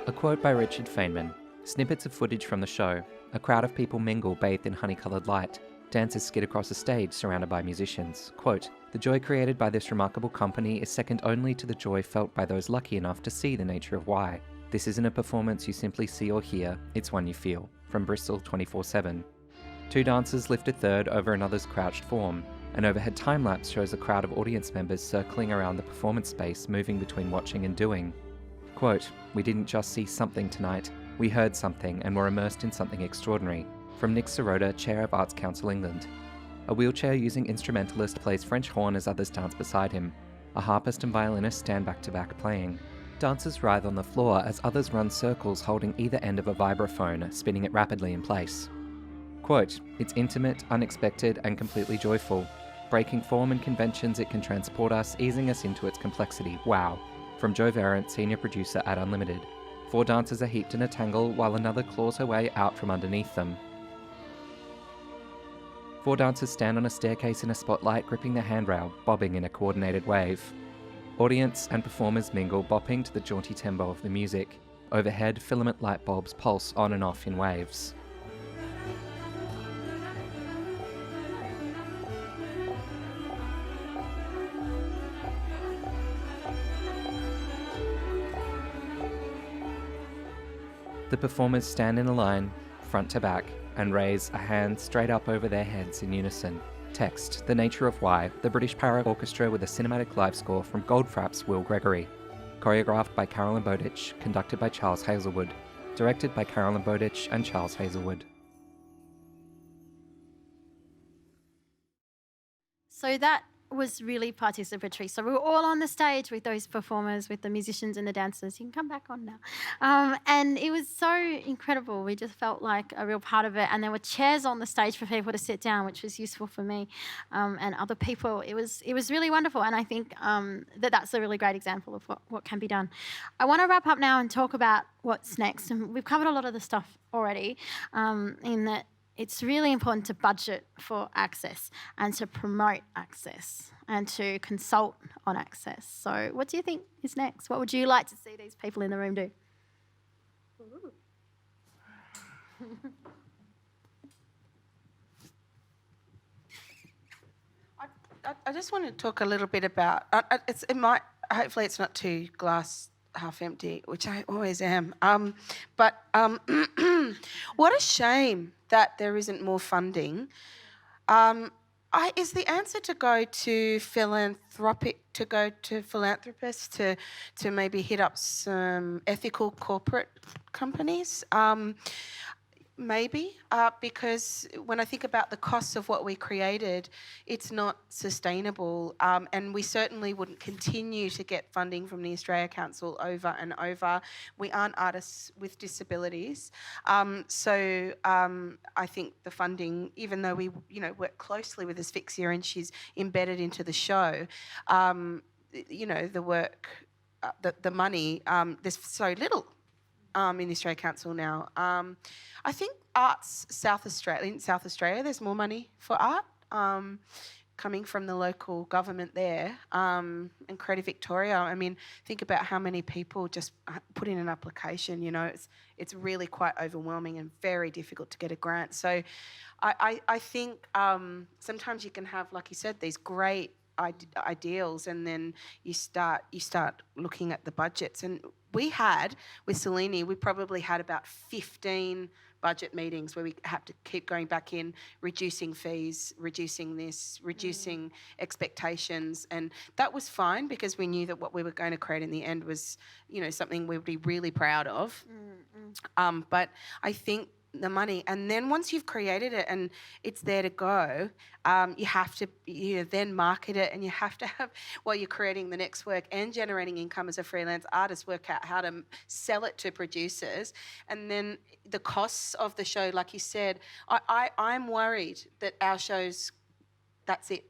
A quote by Richard Feynman. Snippets of footage from the show. A crowd of people mingle bathed in honey-coloured light. Dancers skid across a stage surrounded by musicians. Quote, the joy created by this remarkable company is second only to the joy felt by those lucky enough to see The Nature of Why. This isn't a performance you simply see or hear, it's one you feel. From Bristol 24/7. 2 dancers lift a third over another's crouched form. An overhead time-lapse shows a crowd of audience members circling around the performance space, moving between watching and doing. Quote, we didn't just see something tonight, we heard something and were immersed in something extraordinary. From Nick Sirota, Chair of Arts Council England. A wheelchair-using instrumentalist plays French horn as others dance beside him. A harpist and violinist stand back-to-back playing. Dancers writhe on the floor as others run circles holding either end of a vibraphone, spinning it rapidly in place. Quote, it's intimate, unexpected and completely joyful. Breaking form and conventions, it can transport us, easing us into its complexity. Wow. From Joe Verrant, senior producer at Unlimited. 4 dancers are heaped in a tangle while another claws her way out from underneath them. 4 dancers stand on a staircase in a spotlight, gripping the handrail, bobbing in a coordinated wave. Audience and performers mingle, bopping to the jaunty tempo of the music. Overhead, filament light bulbs pulse on and off in waves. The performers stand in a line, front to back, and raise a hand straight up over their heads in unison. Text, The Nature of Why, the British Para Orchestra with a cinematic live score from Goldfrapp's Will Gregory. Choreographed by Carolyn Bowditch, conducted by Charles Hazelwood. Directed by Carolyn Bowditch and Charles Hazelwood. So that was really participatory. So we were all on the stage with those performers, with the musicians and the dancers. You can come back on now. And it was so incredible. We just felt like a real part of it. And there were chairs on the stage for people to sit down, which was useful for me and other people. It was really wonderful. And I think that's a really great example of what can be done. I want to wrap up now and talk about what's next. And we've covered a lot of the stuff already in that it's really important to budget for access and to promote access and to consult on access. So what do you think is next? What would you like to see these people in the room do? I just want to talk a little bit about, hopefully it's not too glass half empty, which I always am. But what a shame that there isn't more funding. Is the answer to go to philanthropists to maybe hit up some ethical corporate companies? Maybe, because when I think about the costs of what we created, it's not sustainable, and we certainly wouldn't continue to get funding from the Australia Council over and over. We aren't artists with disabilities, so I think the funding, even though we work closely with Asphyxia and she's embedded into the show, the work, the money, there's so little in the Australia Council now. I think arts in South Australia, there's more money for art coming from the local government there, and Creative Victoria. I mean, think about how many people just put in an application. It's really quite overwhelming and very difficult to get a grant. So I think sometimes you can have, like you said, these great ideals, and then you start looking at the budgets. And we had, with Selene, we probably had about 15 budget meetings where we had to keep going back in, reducing fees, reducing this, reducing expectations. And that was fine because we knew that what we were going to create in the end was, something we would be really proud of. But I think the money, and then once you've created it and it's there to go, you have to then market it, and you have to have, while you're creating the next work and generating income as a freelance artist, work out how to sell it to producers. And then the costs of the show, like you said, I'm worried that our shows, that's it,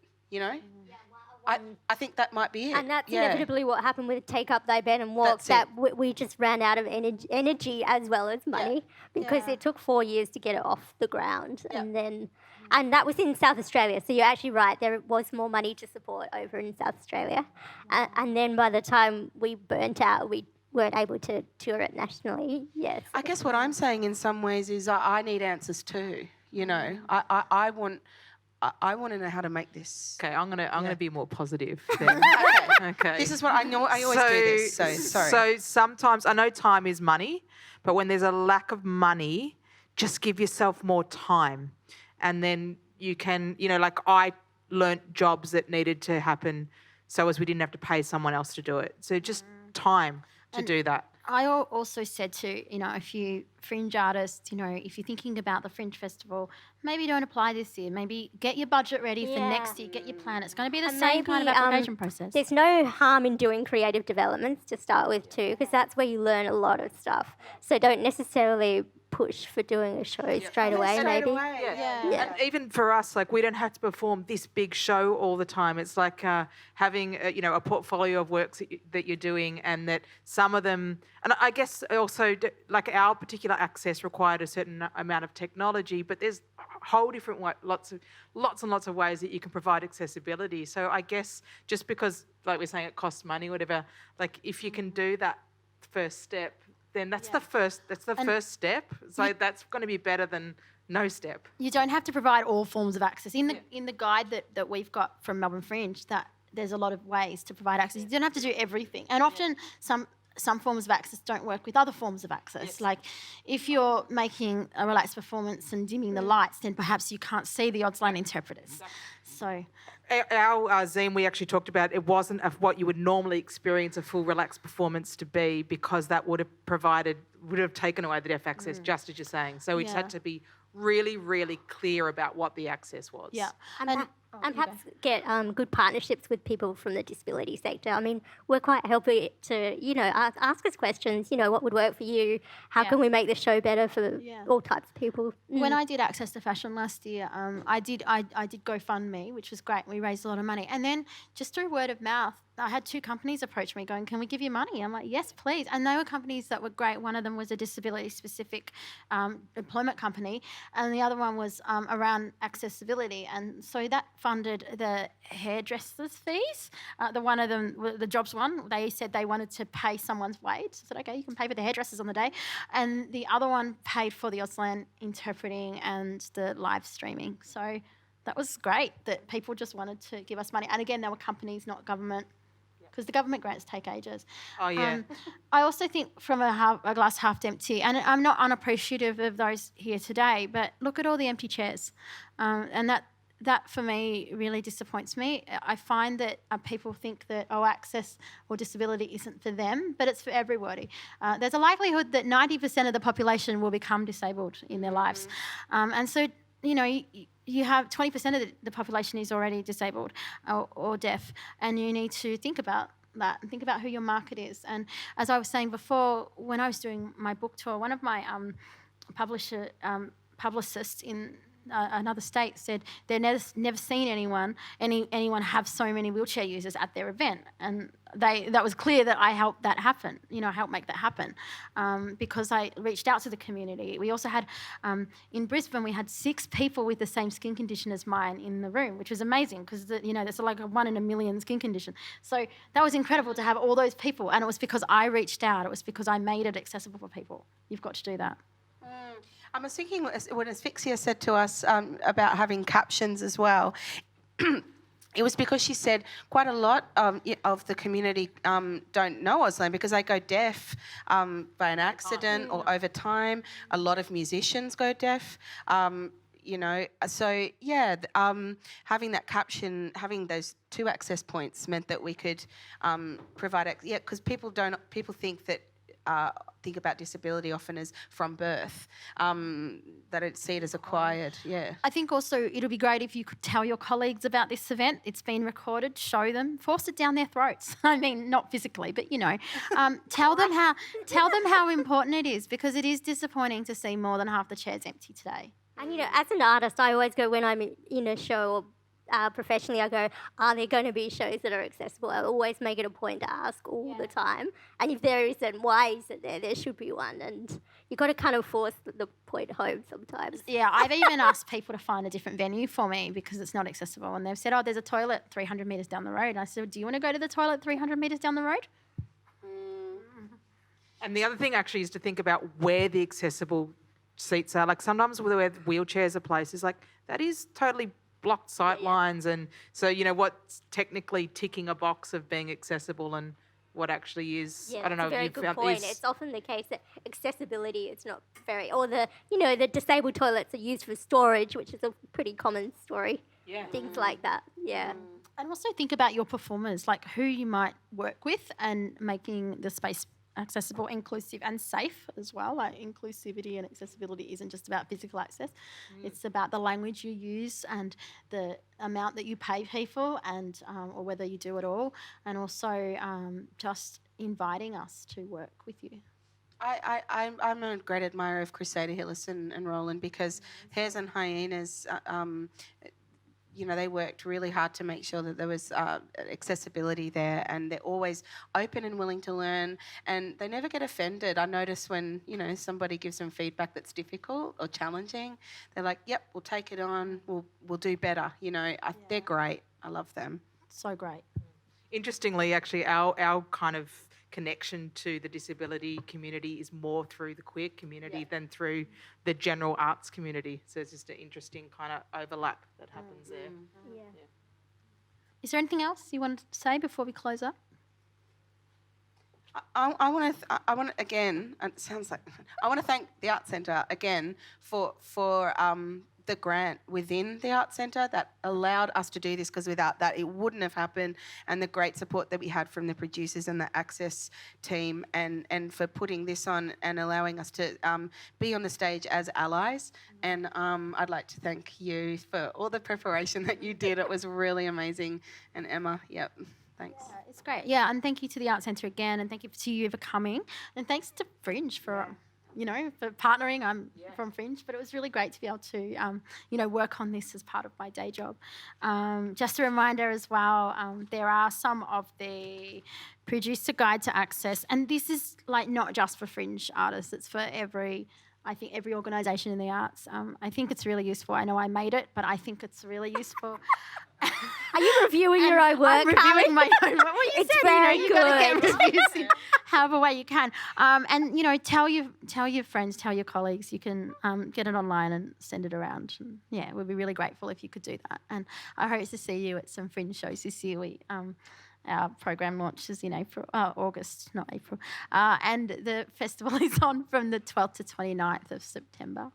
I think that might be it. And that's inevitably what happened with Take Up Thy Bed and Walk, we just ran out of energy as well as money because it took 4 years to get it off the ground. And that was in South Australia. So you're actually right, there was more money to support over in South Australia. And then by the time we burnt out, we weren't able to tour it nationally. Yes. I guess what I'm saying in some ways is I need answers too. I want to know how to make this. Okay, I'm gonna be more positive then. Okay. This is what I know. I always do this. So sorry. So sometimes I know time is money, but when there's a lack of money, just give yourself more time, and then you can, like I learnt jobs that needed to happen, so as we didn't have to pay someone else to do it. So just time to do that. I also said to, if you fringe artists, if you're thinking about the Fringe Festival, maybe don't apply this year. Maybe get your budget ready for next year. Get your plan. It's going to be the same kind of application process. There's no harm in doing creative developments to start with too, because that's where you learn a lot of stuff. So don't necessarily push for doing a show straight away, maybe. Yeah. And even for us, like, we don't have to perform this big show all the time. It's like having a portfolio of works that you're doing, and that some of them, and I guess also like our particular access required a certain amount of technology, but there's a whole different lots and lots of ways that you can provide accessibility. So I guess just because, like we're saying, it costs money, whatever, like if you can do that first step, then that's the first step. So that's going to be better than no step. You don't have to provide all forms of access. In the guide that we've got from Melbourne Fringe, that there's a lot of ways to provide access. You don't have to do everything. And often some forms of access don't work with other forms of access. Yes. Like if you're making a relaxed performance and dimming the lights, then perhaps you can't see the Auslan interpreters. Exactly. So our zine, we actually talked about, it wasn't what you would normally experience a full relaxed performance to be, because that would have taken away the deaf access, just as you're saying. So we just had to be really, really clear about what the access was. Yeah. And perhaps get good partnerships with people from the disability sector. I mean, we're quite happy to, ask us questions, what would work for you? How can we make the show better for all types of people? When I did Access to Fashion last year, I did GoFundMe, which was great. We raised a lot of money. And then just through word of mouth, I had 2 companies approach me going, can we give you money? I'm like, yes, please. And they were companies that were great. One of them was a disability-specific employment company, and the other one was around accessibility. And so that funded the hairdressers' fees. One of them, the jobs one, they said they wanted to pay someone's wage. I said, okay, you can pay for the hairdressers on the day. And the other one paid for the Auslan interpreting and the live streaming. So that was great that people just wanted to give us money. And again, they were companies, not government, because the government grants take ages. Oh, yeah. I also think from a glass half empty, and I'm not unappreciative of those here today, but look at all the empty chairs. And that for me really disappoints me. I find that people think that, access or disability isn't for them, but it's for everybody. There's a likelihood that 90% of the population will become disabled in their lives. And so, you have 20% of the population is already disabled or deaf, and you need to think about that and think about who your market is. And as I was saying before, when I was doing my book tour, one of my publicists in another state said they'd never seen anyone have so many wheelchair users at their event, and that was clear that I helped that happen. I helped make that happen because I reached out to the community. We also had in Brisbane, we had 6 people with the same skin condition as mine in the room, which was amazing because there's like a 1 in a million skin condition. So that was incredible to have all those people, and it was because I reached out. It was because I made it accessible for people. You've got to do that. I was thinking when Asphyxia said to us about having captions as well, it was because she said quite a lot of the community don't know Auslan because they go deaf by an accident or over time. A lot of musicians go deaf. So having that caption, having those 2 access points meant that we could provide, because people think that think about disability often as from birth, that don't see it as acquired. Yeah. I think also it'll be great if you could tell your colleagues about this event. It's been recorded. Show them. Force it down their throats. I mean, not physically, but tell them how important it is, because it is disappointing to see more than half the chairs empty today. And as an artist, I always go when I'm in a show or professionally, I go, are there going to be shows that are accessible? I always make it a point to ask all the time. And if there isn't, why isn't there? There should be one. And you've got to kind of force the point home sometimes. Yeah, I've even asked people to find a different venue for me because it's not accessible. And they've said, there's a toilet 300 metres down the road. And I said, do you want to go to the toilet 300 metres down the road? And the other thing actually is to think about where the accessible seats are. Like sometimes where wheelchairs are placed is like, that is totally blocked sight lines, and so what's technically ticking a box of being accessible and what actually is. I don't know. That's a very good point. It's often the case that accessibility is not very, or the disabled toilets are used for storage, which is a pretty common story. Yeah. Things like that. Yeah. And also think about your performers, like who you might work with, and making the space accessible, inclusive and safe as well. Like inclusivity and accessibility isn't just about physical access. It's about the language you use and the amount that you pay people, and or whether you do it all, and also just inviting us to work with you. I'm a great admirer of Crusader Hillis and Roland, because Hares and Hyenas, they worked really hard to make sure that there was accessibility there, and they're always open and willing to learn, and they never get offended. I notice when, somebody gives them feedback that's difficult or challenging, they're like, yep, we'll take it on, we'll do better. They're great. I love them. So great. Interestingly, actually, our kind of connection to the disability community is more through the queer community than through the general arts community. So it's just an interesting kind of overlap that happens there. Yeah. Is there anything else you wanted to say before we close up? I want to again. It sounds like I want to thank the Arts Centre again for the grant within the Arts Centre that allowed us to do this, because without that it wouldn't have happened, and the great support that we had from the producers and the Access team, and for putting this on and allowing us to be on the stage as allies. And I'd like to thank you for all the preparation that you did. It was really amazing. And Emma, yep, thanks. Yeah, it's great. Yeah, and thank you to the Arts Centre again, and thank you to you for coming, and thanks to Fringe for... for partnering. I'm from Fringe, but it was really great to be able to, work on this as part of my day job. Just a reminder as well, there are some of the producer guide to access, and this is not just for Fringe artists, it's for every organisation in the arts. I think it's really useful. I know I made it, but I think it's really useful. Are you reviewing your own work? I'm reviewing my own work. Well, you It's said, very you've got to good. get reviews in however way you can. And, tell your friends, tell your colleagues. You can get it online and send it around. And, we'd be really grateful if you could do that. And I hope to see you at some Fringe shows this year. Our program launches in August, not April. And the festival is on from the 12th to 29th of September.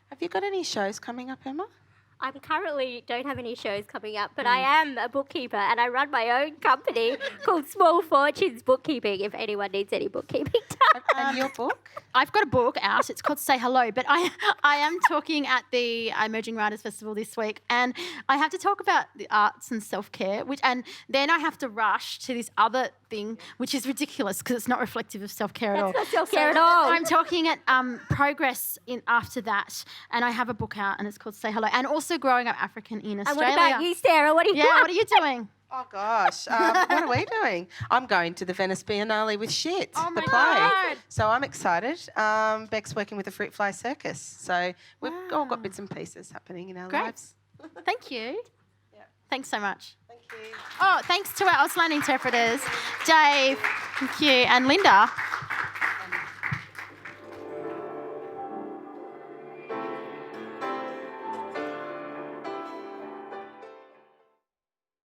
Have you got any shows coming up, Emma? I currently don't have any shows coming up, but I am a bookkeeper and I run my own company called Small Fortunes Bookkeeping, if anyone needs any bookkeeping done. And your book? I've got a book out. It's called Say Hello, but I am talking at the Emerging Writers Festival this week, and I have to talk about the arts and self-care, and then I have to rush to this other thing, which is ridiculous because it's not reflective of self-care at all. That's not self-care at all. I'm talking at Progress after that, and I have a book out, and it's called Say Hello, and also Growing Up African in Australia. And what about you, Sarah? What are you what are you doing? Oh, gosh. What are we doing? I'm going to the Venice Biennale with Shit, Oh, the my play. God. So I'm excited. Beck's working with the Fruit Fly Circus. So we've all got bits and pieces happening in our Great. lives. Thank you. Yeah. Thanks so much. Thank you. Oh, thanks to our Auslan interpreters, Dave, thank you, and Linda.